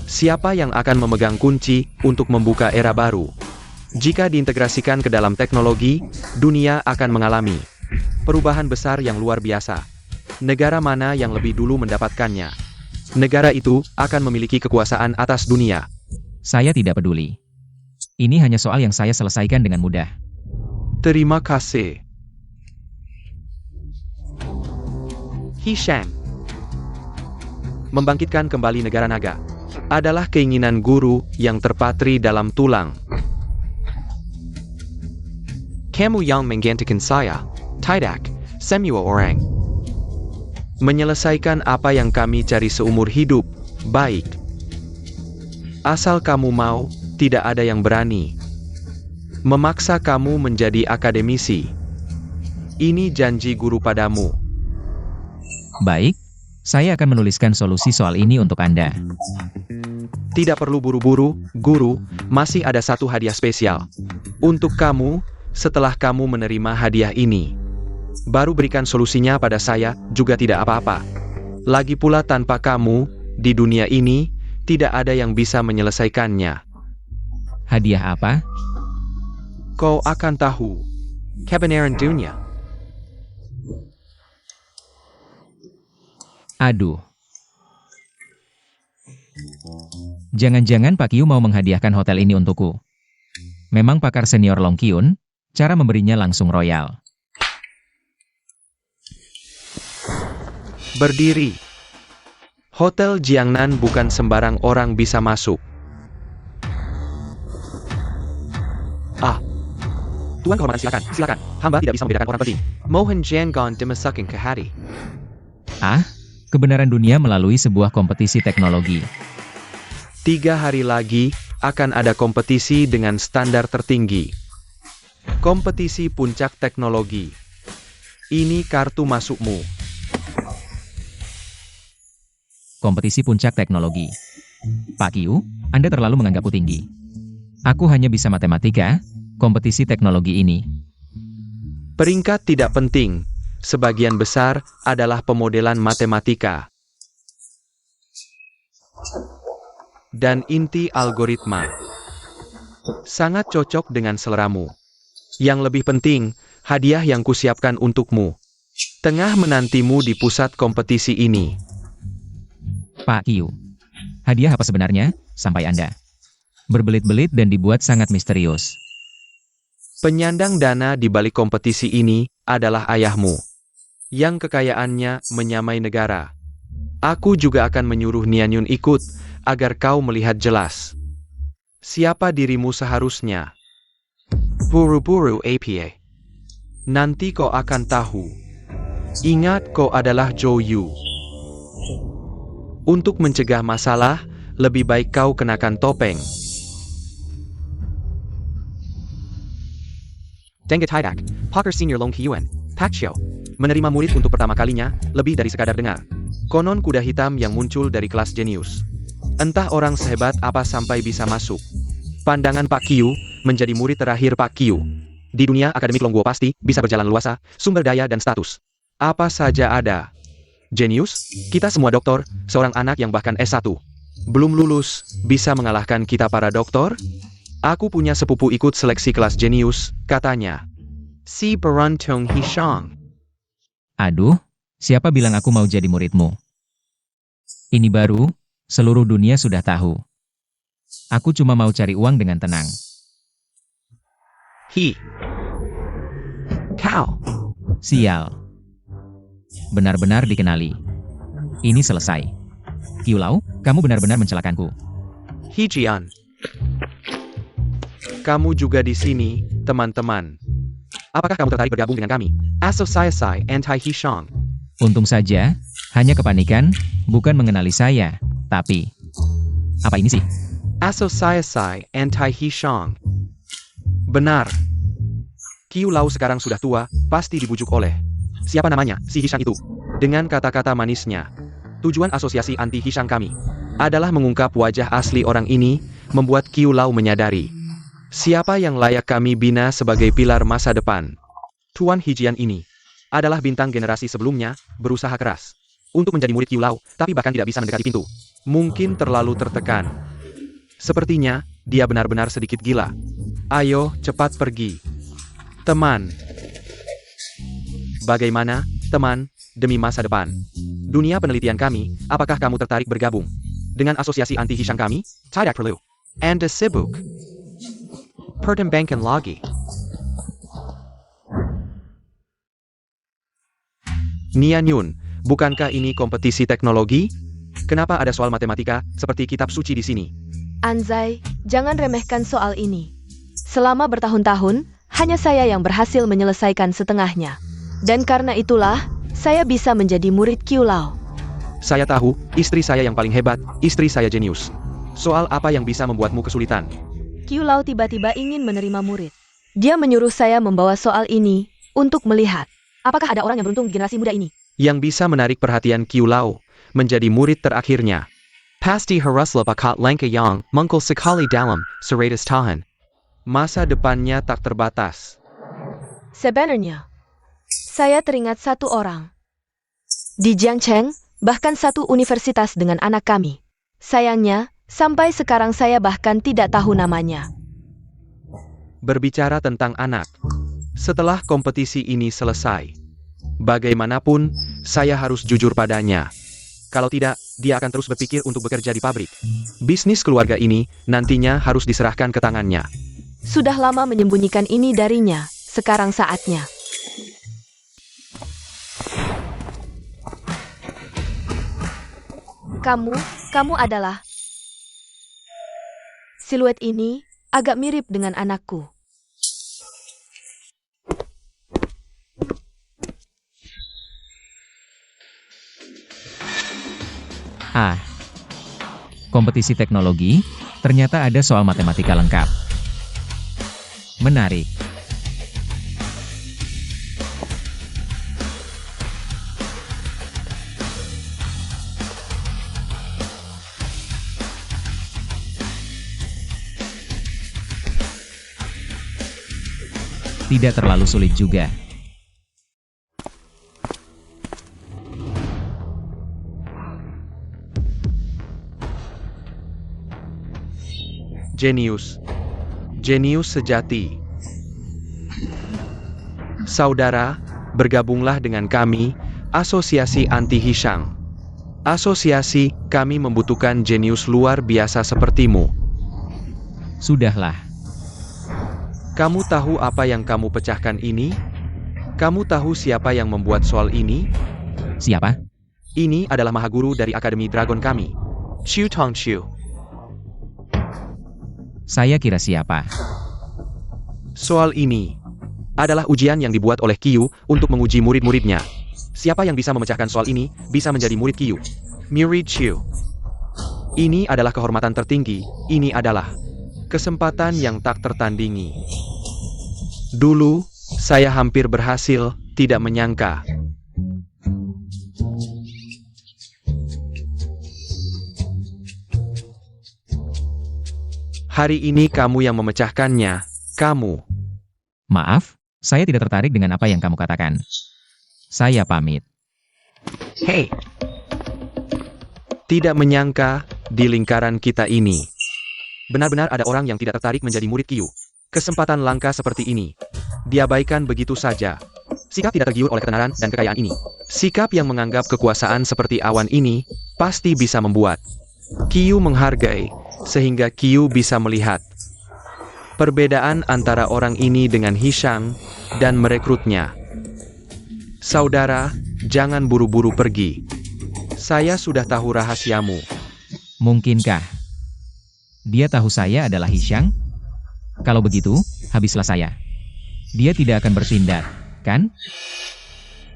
Siapa yang akan memegang kunci untuk membuka era baru? Jika diintegrasikan ke dalam teknologi, dunia akan mengalami perubahan besar yang luar biasa. Negara mana yang lebih dulu mendapatkannya? Negara itu akan memiliki kekuasaan atas dunia. Saya tidak peduli. Ini hanya soal yang saya selesaikan dengan mudah. Terima kasih. Hishang. Membangkitkan kembali negara naga adalah keinginan guru yang terpatri dalam tulang. Kamu yang menggantikan saya, tidak semua orang. Menyelesaikan apa yang kami cari seumur hidup, baik. Asal kamu mau, tidak ada yang berani memaksa kamu menjadi akademisi. Ini janji guru padamu. Baik, saya akan menuliskan solusi soal ini untuk Anda. Tidak perlu buru-buru, guru, masih ada satu hadiah spesial. Untuk kamu, setelah kamu menerima hadiah ini. Baru berikan solusinya pada saya, juga tidak apa-apa. Lagi pula tanpa kamu, di dunia ini, tidak ada yang bisa menyelesaikannya. Hadiah apa? Kau akan tahu. Kebenaran dunia. Aduh. Jangan-jangan Pak Q mau menghadiahkan hotel ini untukku. Memang pakar senior Long Kyun, cara memberinya langsung royal. Berdiri. Hotel Jiangnan bukan sembarang orang bisa masuk. Tuan kehormatan, silakan. Hamba tidak bisa membedakan orang penting. Mohon jangan dimasukin ke hati. Kebenaran dunia melalui sebuah kompetisi teknologi. 3 hari lagi, akan ada kompetisi dengan standar tertinggi. Kompetisi puncak teknologi. Ini kartu masukmu. Kompetisi puncak teknologi. Pak Qiu, Anda terlalu menganggapku tinggi. Aku hanya bisa matematika, kompetisi teknologi ini. Peringkat tidak penting. Sebagian besar adalah pemodelan matematika. Dan inti algoritma. Sangat cocok dengan seleramu. Yang lebih penting, hadiah yang kusiapkan untukmu. Tengah menantimu di pusat kompetisi ini. Pak Qiu, hadiah apa sebenarnya, sampai Anda berbelit-belit dan dibuat sangat misterius. Penyandang dana di balik kompetisi ini adalah ayahmu, yang kekayaannya menyamai negara. Aku juga akan menyuruh Nianyun ikut, agar kau melihat jelas siapa dirimu seharusnya. Buru-buru APA. Nanti kau akan tahu. Ingat, kau adalah Zhou Yu. Untuk mencegah masalah, lebih baik kau kenakan topeng. Dengge Tidak, Poker Senior Long Qiyuan, Pak Xiao. Menerima murid untuk pertama kalinya, lebih dari sekadar dengar. Konon kuda hitam yang muncul dari kelas jenius. Entah orang sehebat apa sampai bisa masuk. Pandangan Pak Qiu, menjadi murid terakhir Pak Qiu. Di dunia akademik Longguo pasti bisa berjalan luasa, sumber daya dan status. Apa saja ada. Jenius, kita semua doktor, seorang anak yang bahkan S1. Belum lulus, bisa mengalahkan kita para doktor? Aku punya sepupu ikut seleksi kelas jenius, katanya. Si Beruntung Hishang. Aduh, siapa bilang aku mau jadi muridmu? Ini baru, seluruh dunia sudah tahu. Aku cuma mau cari uang dengan tenang. Kau. Sial. Benar-benar dikenali. Ini selesai. Qiu Lao, kamu benar-benar mencelakanku. Jian. Kamu juga di sini, teman-teman. Apakah kamu tertarik bergabung dengan kami? Asosiasi Anti-Hishang. Untung saja, hanya kepanikan, bukan mengenali saya, tapi... Apa ini sih? Asosiasi Anti-Hishang. Benar. Qiu Lao sekarang sudah tua, pasti dibujuk oleh... Siapa namanya, si Hishang itu? Dengan kata-kata manisnya. Tujuan asosiasi anti-Hishang kami adalah mengungkap wajah asli orang ini, membuat Qiu Lao menyadari siapa yang layak kami bina sebagai pilar masa depan. Tuan Hijian ini adalah bintang generasi sebelumnya, berusaha keras untuk menjadi murid Qiu Lao, tapi bahkan tidak bisa mendekati pintu. Mungkin terlalu tertekan. Sepertinya, dia benar-benar sedikit gila. Ayo, cepat pergi. Teman. Bagaimana, teman, demi masa depan dunia penelitian kami, apakah kamu tertarik bergabung dengan asosiasi anti-Hishang kami? Tidak perlu. Anda sibuk. Pertimbangkan lagi. Nianyun, bukankah ini kompetisi teknologi? Kenapa ada soal matematika, seperti kitab suci di sini? Anzai, jangan remehkan soal ini. Selama bertahun-tahun, hanya saya yang berhasil menyelesaikan setengahnya. Dan karena itulah, saya bisa menjadi murid Qiu Lao. Saya tahu, istri saya yang paling hebat, istri saya jenius. Soal apa yang bisa membuatmu kesulitan? Qiu Lao tiba-tiba ingin menerima murid. Dia menyuruh saya membawa soal ini, untuk melihat, apakah ada orang yang beruntung di generasi muda ini. Yang bisa menarik perhatian Qiu Lao, menjadi murid terakhirnya. Pasti haruslah bakat langka yang mengkul sekali dalam seratus tahun. Masa depannya tak terbatas. Sebenarnya, saya teringat satu orang. Di Jiangcheng, bahkan satu universitas dengan anak kami. Sayangnya, sampai sekarang saya bahkan tidak tahu namanya. Berbicara tentang anak. Setelah kompetisi ini selesai, bagaimanapun, saya harus jujur padanya. Kalau tidak, dia akan terus berpikir untuk bekerja di pabrik. Bisnis keluarga ini, nantinya harus diserahkan ke tangannya. Sudah lama menyembunyikan ini darinya, sekarang saatnya. Kamu adalah... Siluet ini agak mirip dengan anakku. Ah, kompetisi teknologi, ternyata ada soal matematika lengkap. Menarik. Tidak terlalu sulit juga. Jenius. Jenius sejati. Saudara, bergabunglah dengan kami, Asosiasi Anti Hishang. Asosiasi, kami membutuhkan jenius luar biasa sepertimu. Sudahlah. Kamu tahu apa yang kamu pecahkan ini? Kamu tahu siapa yang membuat soal ini? Siapa? Ini adalah Mahaguru dari Akademi Dragon kami, Xiu Tongxiu. Saya kira siapa? Soal ini adalah ujian yang dibuat oleh Qiu untuk menguji murid-muridnya. Siapa yang bisa memecahkan soal ini, bisa menjadi murid Qiu. Murid Qiu. Ini adalah kehormatan tertinggi, ini adalah kesempatan yang tak tertandingi. Dulu, saya hampir berhasil, tidak menyangka. Hari ini kamu yang memecahkannya, kamu. Maaf, saya tidak tertarik dengan apa yang kamu katakan. Saya pamit. Hei! Tidak menyangka, di lingkaran kita ini, benar-benar ada orang yang tidak tertarik menjadi murid Qiu. Kesempatan langka seperti ini diabaikan begitu saja. Sikap tidak tergiur oleh ketenaran dan kekayaan ini. Sikap yang menganggap kekuasaan seperti awan ini pasti bisa membuat Qiu menghargai, sehingga Qiu bisa melihat perbedaan antara orang ini dengan Hishang dan merekrutnya. Saudara, jangan buru-buru pergi. Saya sudah tahu rahasiamu. Mungkinkah dia tahu saya adalah Hishang? Kalau begitu, habislah saya. Dia tidak akan bertindak, kan?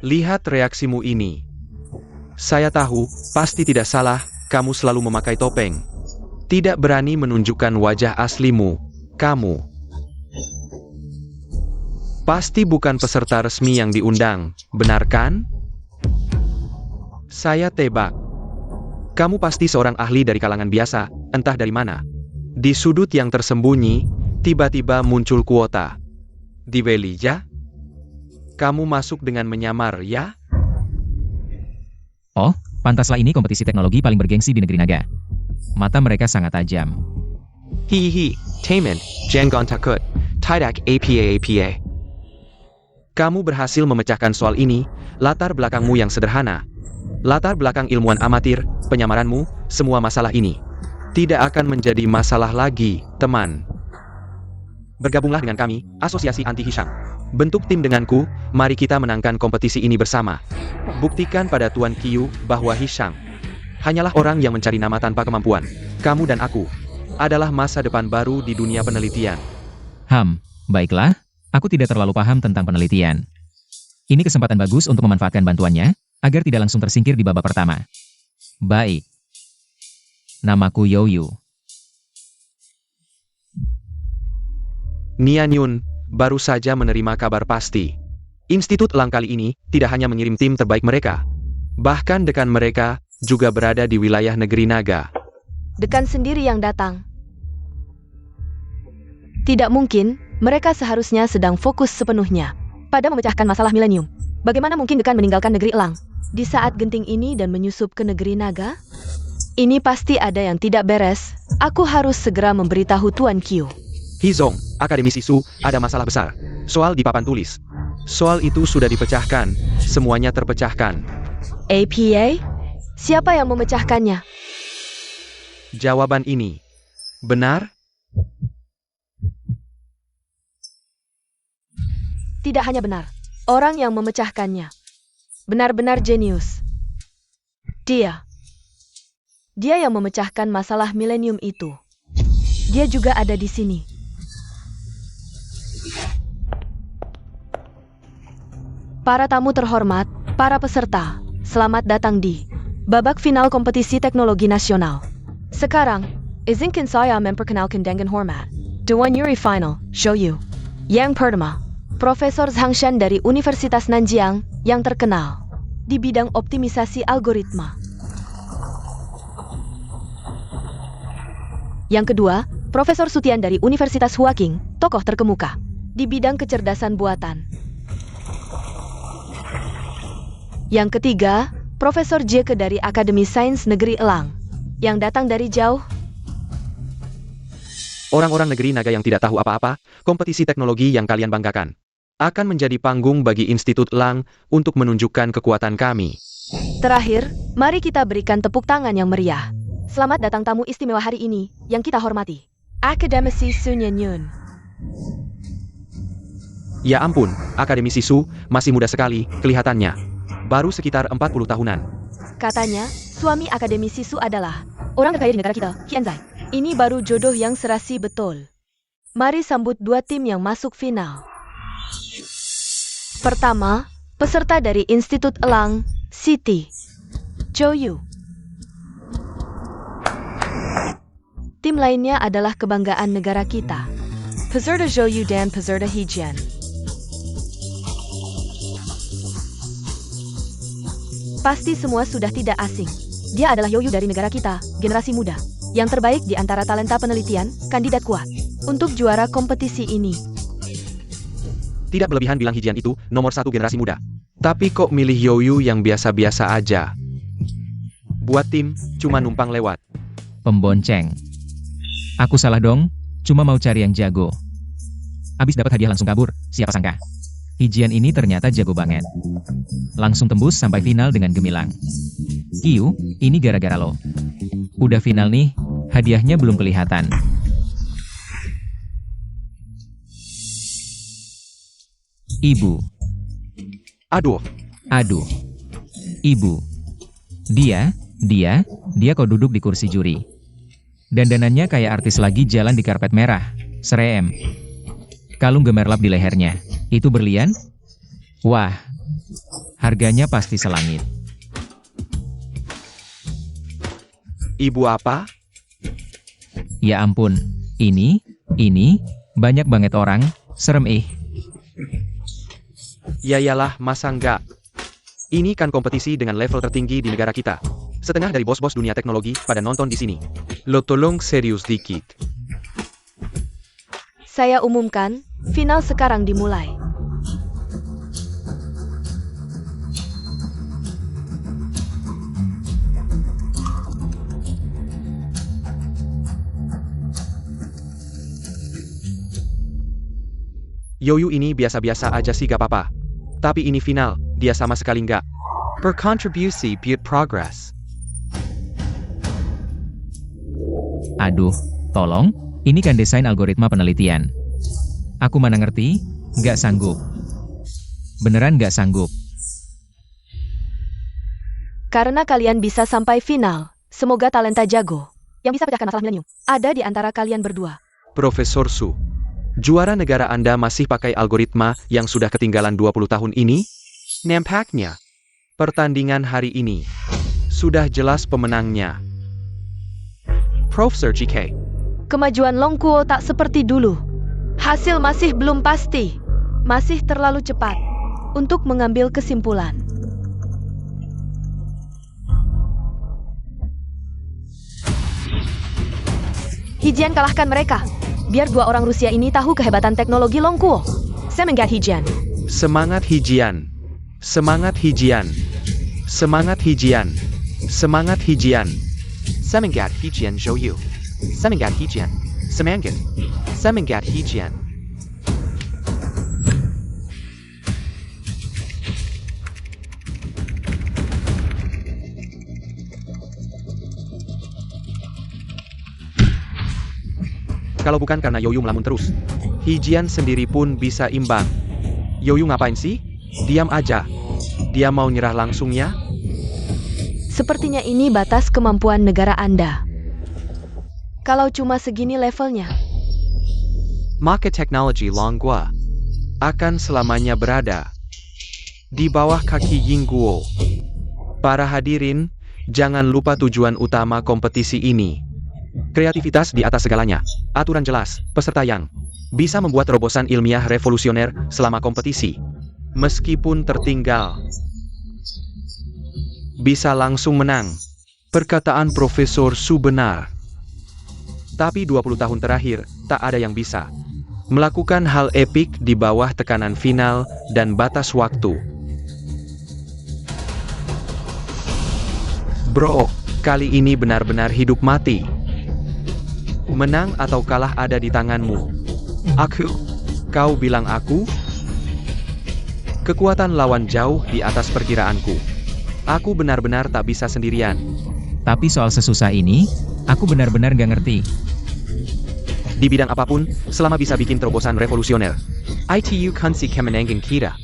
Lihat reaksimu ini. Saya tahu, pasti tidak salah, kamu selalu memakai topeng. Tidak berani menunjukkan wajah aslimu, kamu. Pasti bukan peserta resmi yang diundang, benar kan? Saya tebak. Kamu pasti seorang ahli dari kalangan biasa, entah dari mana. Di sudut yang tersembunyi, tiba-tiba muncul kuota. Di Welija? Kamu masuk dengan menyamar, ya? Oh, pantaslah ini kompetisi teknologi paling bergengsi di negeri naga. Mata mereka sangat tajam. Hihihi, Taemin, Jangon Takut, Tidak APA. Kamu berhasil memecahkan soal ini, latar belakangmu yang sederhana. Latar belakang ilmuwan amatir, penyamaranmu, semua masalah ini tidak akan menjadi masalah lagi, teman. Bergabunglah dengan kami, Asosiasi Anti Hishang. Bentuk tim denganku, mari kita menangkan kompetisi ini bersama. Buktikan pada Tuan Qiu bahwa Hishang hanyalah orang yang mencari nama tanpa kemampuan. Kamu dan aku adalah masa depan baru di dunia penelitian. Baiklah, aku tidak terlalu paham tentang penelitian. Ini kesempatan bagus untuk memanfaatkan bantuannya, agar tidak langsung tersingkir di babak pertama. Baik. Namaku Youyu. Nianyun baru saja menerima kabar pasti. Institut Elang kali ini tidak hanya mengirim tim terbaik mereka. Bahkan dekan mereka juga berada di wilayah negeri naga. Dekan sendiri yang datang. Tidak mungkin, mereka seharusnya sedang fokus sepenuhnya pada memecahkan masalah milenium. Bagaimana mungkin dekan meninggalkan negeri Elang di saat genting ini dan menyusup ke negeri naga? Ini pasti ada yang tidak beres. Aku harus segera memberitahu Tuan Qiu. Hizong, Akademisi Su, ada masalah besar. Soal di papan tulis. Soal itu sudah dipecahkan, semuanya terpecahkan. APA? Siapa yang memecahkannya? Jawaban ini benar? Tidak hanya benar. Orang yang memecahkannya benar-benar jenius. Dia Dia yang memecahkan masalah milenium itu. Dia juga ada di sini. Para tamu terhormat, para peserta, selamat datang di babak final kompetisi teknologi nasional. Sekarang, izinkan saya memperkenalkan dengan hormat. Dewan Yuri Final, Shoyu. Yang pertama, Profesor Zhang Shan dari Universitas Nanjiang yang terkenal di bidang optimisasi algoritma. Yang kedua, Profesor Sutian dari Universitas Huaking, tokoh terkemuka di bidang kecerdasan buatan. Yang ketiga, Profesor Jeke dari Akademi Sains Negeri Elang, yang datang dari jauh. Orang-orang negeri naga yang tidak tahu apa-apa, kompetisi teknologi yang kalian banggakan akan menjadi panggung bagi Institut Elang untuk menunjukkan kekuatan kami. Terakhir, mari kita berikan tepuk tangan yang meriah. Selamat datang tamu istimewa hari ini, yang kita hormati. Akademisi Su Nyenyun. Ya ampun, Akademisi Su masih muda sekali kelihatannya. Baru sekitar 40 tahunan. Katanya, suami Akademisi Su adalah orang terkaya di negara kita, Hianzai. Ini baru jodoh yang serasi betul. Mari sambut dua tim yang masuk final. Pertama, peserta dari Institut Elang, Siti Zhouyu. Tim lainnya adalah kebanggaan negara kita, peserta Zhouyu dan peserta Hejian. Pasti semua sudah tidak asing. Dia adalah Yoyu dari negara kita, generasi muda, yang terbaik di antara talenta penelitian, kandidat kuat untuk juara kompetisi ini. Tidak berlebihan bilang Hijian itu nomor 1 generasi muda. Tapi kok milih Yoyu yang biasa-biasa aja? Buat tim, cuma numpang lewat. Pembonceng. Aku salah dong, cuma mau cari yang jago. Abis dapat hadiah langsung kabur, siapa sangka. Hijian ini ternyata jago banget. Langsung tembus sampai final dengan gemilang. Kiyu, ini gara-gara lo. Udah final nih, hadiahnya belum kelihatan. Ibu. Aduh, Aduh. Ibu. Dia kok duduk di kursi juri. Dandanannya kayak artis lagi jalan di karpet merah. Serem. Kalung gemerlap di lehernya. Itu berlian? Wah. Harganya pasti selangit. ibu apa? Ya ampun. Ini, banyak banget orang. Serem ih. Ya iyalah, masa enggak? Ini kan kompetisi dengan level tertinggi di negara kita. Setengah dari bos-bos dunia teknologi pada nonton di sini. Lo tolong serius dikit. Saya umumkan, final sekarang dimulai. Yoyu ini biasa-biasa aja sih gak apa-apa. Tapi ini final, dia sama sekali nggak berkontribusi buat progress. Aduh, tolong, ini kan desain algoritma penelitian. Aku mana ngerti, nggak sanggup. Beneran nggak sanggup. Karena kalian bisa sampai final, semoga talenta jago yang bisa pecahkan masalah milenium ada di antara kalian berdua. Profesor Su, juara negara Anda masih pakai algoritma yang sudah ketinggalan 20 tahun ini? Nampaknya, pertandingan hari ini sudah jelas pemenangnya. Profesor GK. Kemajuan Longkuo tak seperti dulu. Hasil masih belum pasti. Masih terlalu cepat untuk mengambil kesimpulan. Hijian kalahkan mereka. Biar dua orang Rusia ini tahu kehebatan teknologi Longkuo. Semangat Hijian. Semangat Hijian. Semangat Hijian. Semangat Hijian. Semangat Hijian. Semangat Hijian Zhouyu. Semangat Hijian. Semangat. Semangat Hijian. Kalau bukan karena Yoyu melamun terus, Hijian sendiri pun bisa imbang. Yoyu ngapain sih? Diam aja. Dia mau nyerah langsung ya? Sepertinya ini batas kemampuan negara Anda. Kalau cuma segini levelnya, Maka teknologi Longgua akan selamanya berada di bawah kaki Yingguo. Para hadirin, jangan lupa tujuan utama kompetisi ini. Kreativitas di atas segalanya. Aturan jelas, peserta yang bisa membuat terobosan ilmiah revolusioner selama kompetisi. Meskipun tertinggal, bisa langsung menang. Perkataan Profesor Su benar. Tapi 20 tahun terakhir, tak ada yang bisa melakukan hal epik di bawah tekanan final dan batas waktu. Bro, kali ini benar-benar hidup mati. Menang atau kalah ada di tanganmu. Aku, kau bilang aku? Kekuatan lawan jauh di atas perkiraanku. Aku benar-benar tak bisa sendirian. Tapi soal sesusah ini, aku benar-benar gak ngerti. Di bidang apapun, selama bisa bikin terobosan revolusioner. ITU Kunci Kemenangan kita.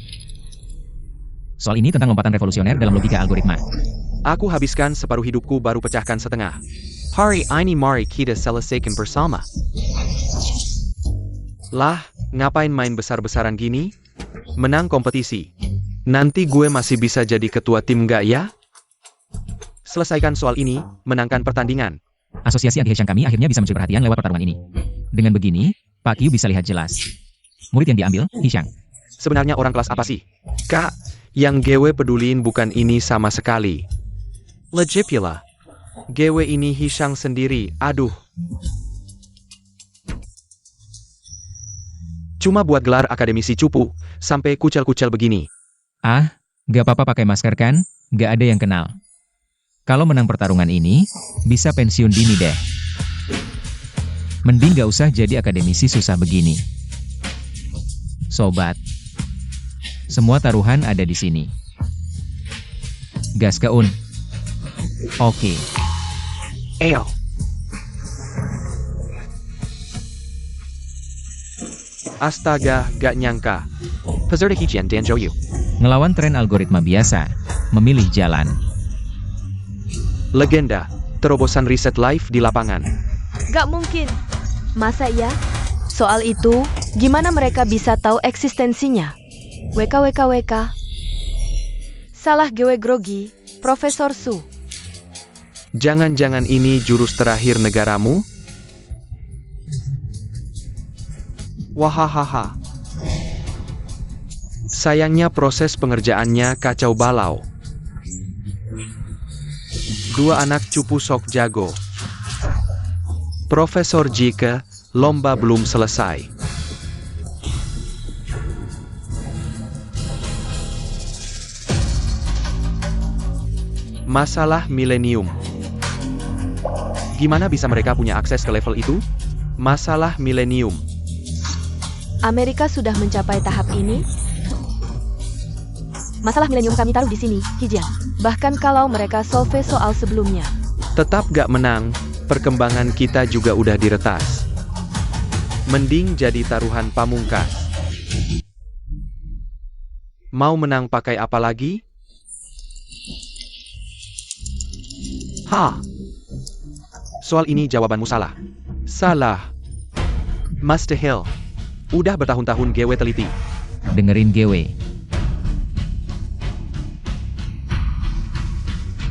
Soal ini tentang lompatan revolusioner dalam logika algoritma. Aku habiskan separuh hidupku baru pecahkan setengah. Hari ini mari kita selesaikan bersama. Lah, ngapain main besar-besaran gini? Menang kompetisi. Nanti gue masih bisa jadi ketua tim gak ya? Selesaikan soal ini, menangkan pertandingan. Asosiasi anti Heshang kami akhirnya bisa mencuri perhatian lewat pertarungan ini. Dengan begini, Pak Qiu bisa lihat jelas. Murid yang diambil, Hishang. Sebenarnya orang kelas apa sih? Kak, yang gue pedulin bukan ini sama sekali. Legit pula. Gue ini Hishang sendiri, aduh. Cuma buat gelar akademisi cupu, sampai kucel-kucel begini. Ah, gak apa-apa pakai masker kan? Gak ada yang kenal. Kalau menang pertarungan ini, bisa pensiun dini deh. Mending gak usah jadi akademisi susah begini. Sobat, semua taruhan ada di sini. Gas keun. Oke. Eyo. Astaga, gak nyangka. Peserta Hijian dan Zhouyu. Ngelawan tren algoritma biasa, memilih jalan. Legenda, terobosan riset live di lapangan. gak mungkin. Masa ya? Soal itu, gimana mereka bisa tahu eksistensinya? WKWKWK. Salah gue grogi, Profesor Su. Jangan-jangan ini jurus terakhir negaramu? Wahahaha. Sayangnya proses pengerjaannya kacau balau. Dua anak cupu sok jago. Profesor Jike, lomba belum selesai. Masalah milenium. Gimana bisa mereka punya akses ke level itu? Masalah milenium. Amerika sudah mencapai tahap ini? Masalah milenium kami taruh di sini, Hijian. Bahkan kalau mereka solve soal sebelumnya. Tetap gak menang, perkembangan kita juga udah diretas. Mending jadi taruhan pamungkas. Mau menang pakai apa lagi? Soal ini jawabanmu salah. Salah. Master Hill. Udah bertahun-tahun GW teliti. Dengerin GW.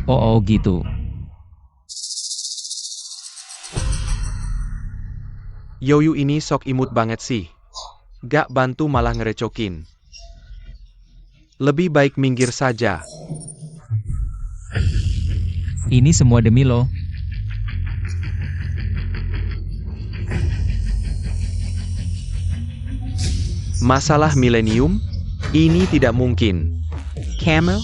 Oh gitu. Yoyu ini sok imut banget sih. Gak bantu malah ngerecokin. Lebih baik minggir saja. Ini semua demi lo. Masalah milenium? Ini tidak mungkin. Camel?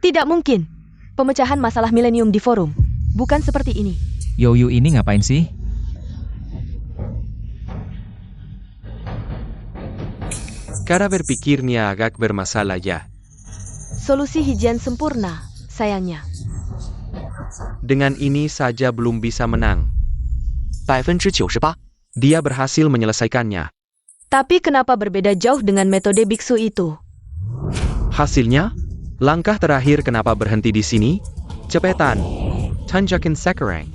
Tidak mungkin. Pemecahan masalah milenium di forum. Bukan seperti ini. Yoyu ini ngapain sih? Cara berpikirnya agak bermasalah ya. Solusi Hijian sempurna, sayangnya. Dengan ini saja belum bisa menang. 98%. Dia berhasil menyelesaikannya. Tapi kenapa berbeda jauh dengan metode biksu itu? Hasilnya, langkah terakhir kenapa berhenti di sini? Cepetan, tanjakan sekarang.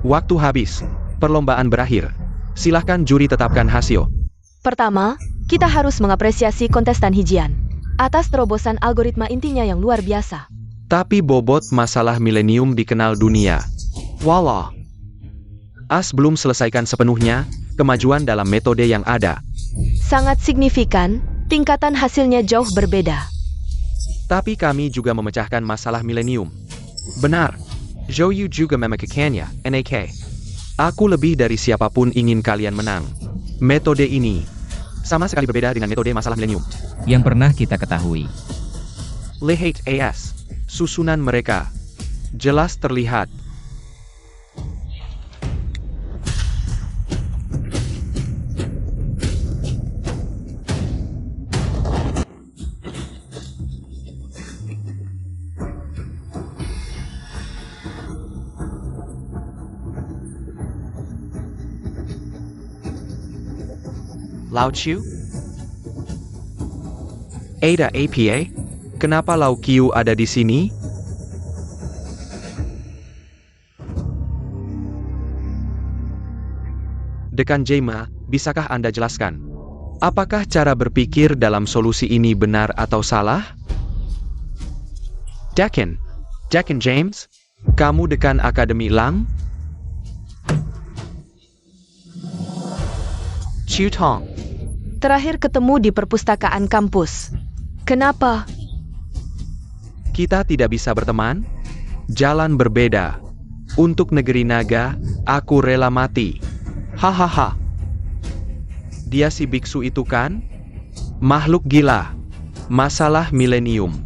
Waktu habis. Perlombaan berakhir. Silahkan juri tetapkan hasil. Pertama, kita harus mengapresiasi kontestan Hijian atas terobosan algoritma intinya yang luar biasa. Tapi bobot masalah milenium dikenal dunia. Walah. As belum selesaikan sepenuhnya, kemajuan dalam metode yang ada. Sangat signifikan, tingkatan hasilnya jauh berbeda. Tapi kami juga memecahkan masalah milenium. Benar. Zhou juga memecahkannya, NAK. Aku lebih dari siapapun ingin kalian menang. Metode ini sama sekali berbeda dengan metode masalah milenium. Yang pernah kita ketahui. Lihat AS. Susunan mereka jelas terlihat. Lao Qiu? Ada APA? Kenapa Lao Qiu ada di sini? Dekan Jaima, bisakah Anda jelaskan? Apakah cara berpikir dalam solusi ini benar atau salah? Dekan James? Kamu dekan Akademi Lang? Chiu Tong. Terakhir ketemu di perpustakaan kampus. Kenapa? Kita tidak bisa berteman? Jalan berbeda. Untuk negeri naga, aku rela mati. Hahaha. Dia si biksu itu kan? Makhluk gila. Masalah milenium.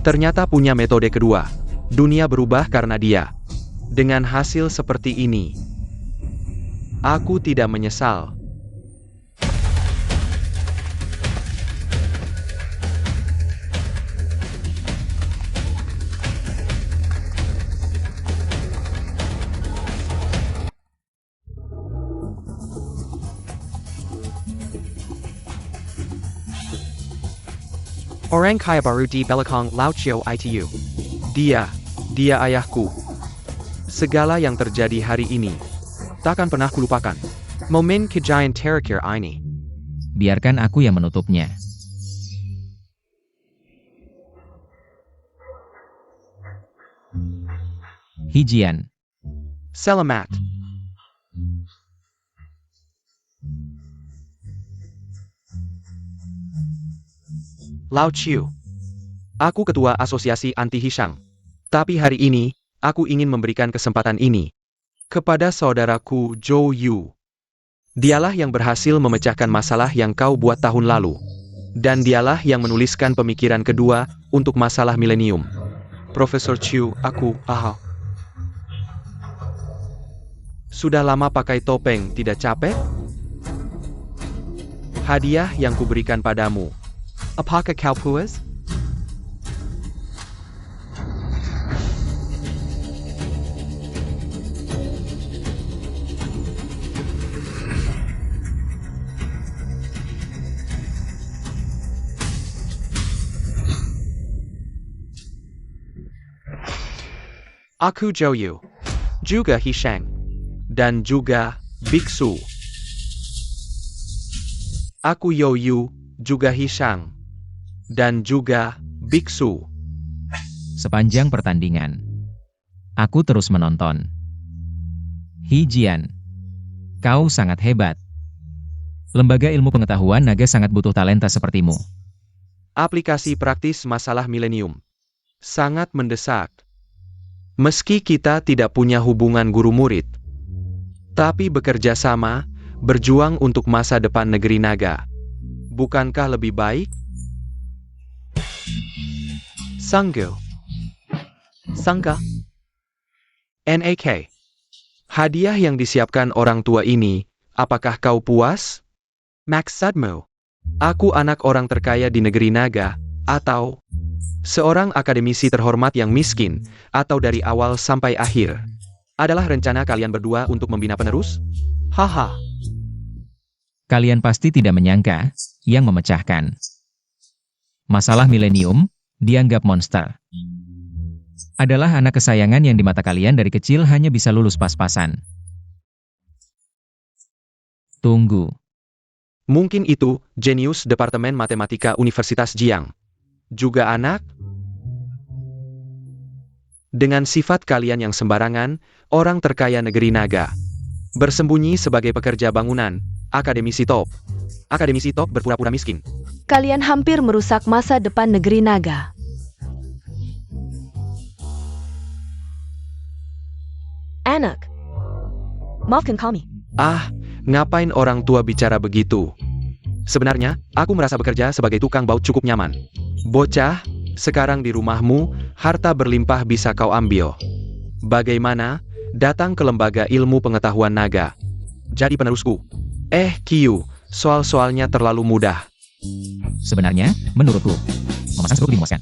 Ternyata punya metode kedua. Dunia berubah karena dia. Dengan hasil seperti ini, aku tidak menyesal. Orang kaya baru di belakang Lao Qiu itu. Dia ayahku. Segala yang terjadi hari ini, takkan pernah kulupakan. Momen kejayaan terakhir ini. Biarkan aku yang menutupnya. Hijian. Selamat. Lao Qiu. Aku ketua asosiasi anti Hishang. Tapi hari ini, aku ingin memberikan kesempatan ini kepada saudaraku Zhou Yu. Dialah yang berhasil memecahkan masalah yang kau buat tahun lalu. Dan dialah yang menuliskan pemikiran kedua untuk masalah milenium. Profesor Qiu, Sudah lama pakai topeng, tidak capek? Hadiah yang kuberikan padamu. Apakah kau puas? Aku Zhou Yu, juga Hishang, dan juga biksu. Aku You Yu, juga Hishang, dan juga biksu. Sepanjang pertandingan, aku terus menonton. Hijian, kau sangat hebat. Lembaga ilmu pengetahuan naga sangat butuh talenta sepertimu. Aplikasi praktis masalah milenium. Sangat mendesak. Meski kita tidak punya hubungan guru-murid, tapi bekerja sama, berjuang untuk masa depan negeri naga. Bukankah lebih baik? Sangga. NAK. Hadiah yang disiapkan orang tua ini, apakah kau puas? Maksudmu, aku anak orang terkaya di negeri naga, atau seorang akademisi terhormat yang miskin, atau dari awal sampai akhir? Adalah rencana kalian berdua untuk membina penerus? Haha. Kalian pasti tidak menyangka yang memecahkan masalah milenium dianggap monster. Adalah anak kesayangan yang di mata kalian dari kecil hanya bisa lulus pas-pasan. Tunggu. Mungkin itu jenius Departemen Matematika Universitas Jiang. Juga anak? Dengan sifat kalian yang sembarangan, orang terkaya negeri naga. Bersembunyi sebagai pekerja bangunan, akademisi top. Akademisi top berpura-pura miskin. Kalian hampir merusak masa depan negeri naga. Anak, maafkan kami. Ah, ngapain orang tua bicara begitu? Sebenarnya, aku merasa bekerja sebagai tukang baut cukup nyaman. Bocah, sekarang di rumahmu, harta berlimpah bisa kau ambil. Bagaimana? Datang ke lembaga ilmu pengetahuan naga. Jadi penerusku. Q, soal-soalnya terlalu mudah. Sebenarnya, menurutku, memasang seluruh dimuaskan.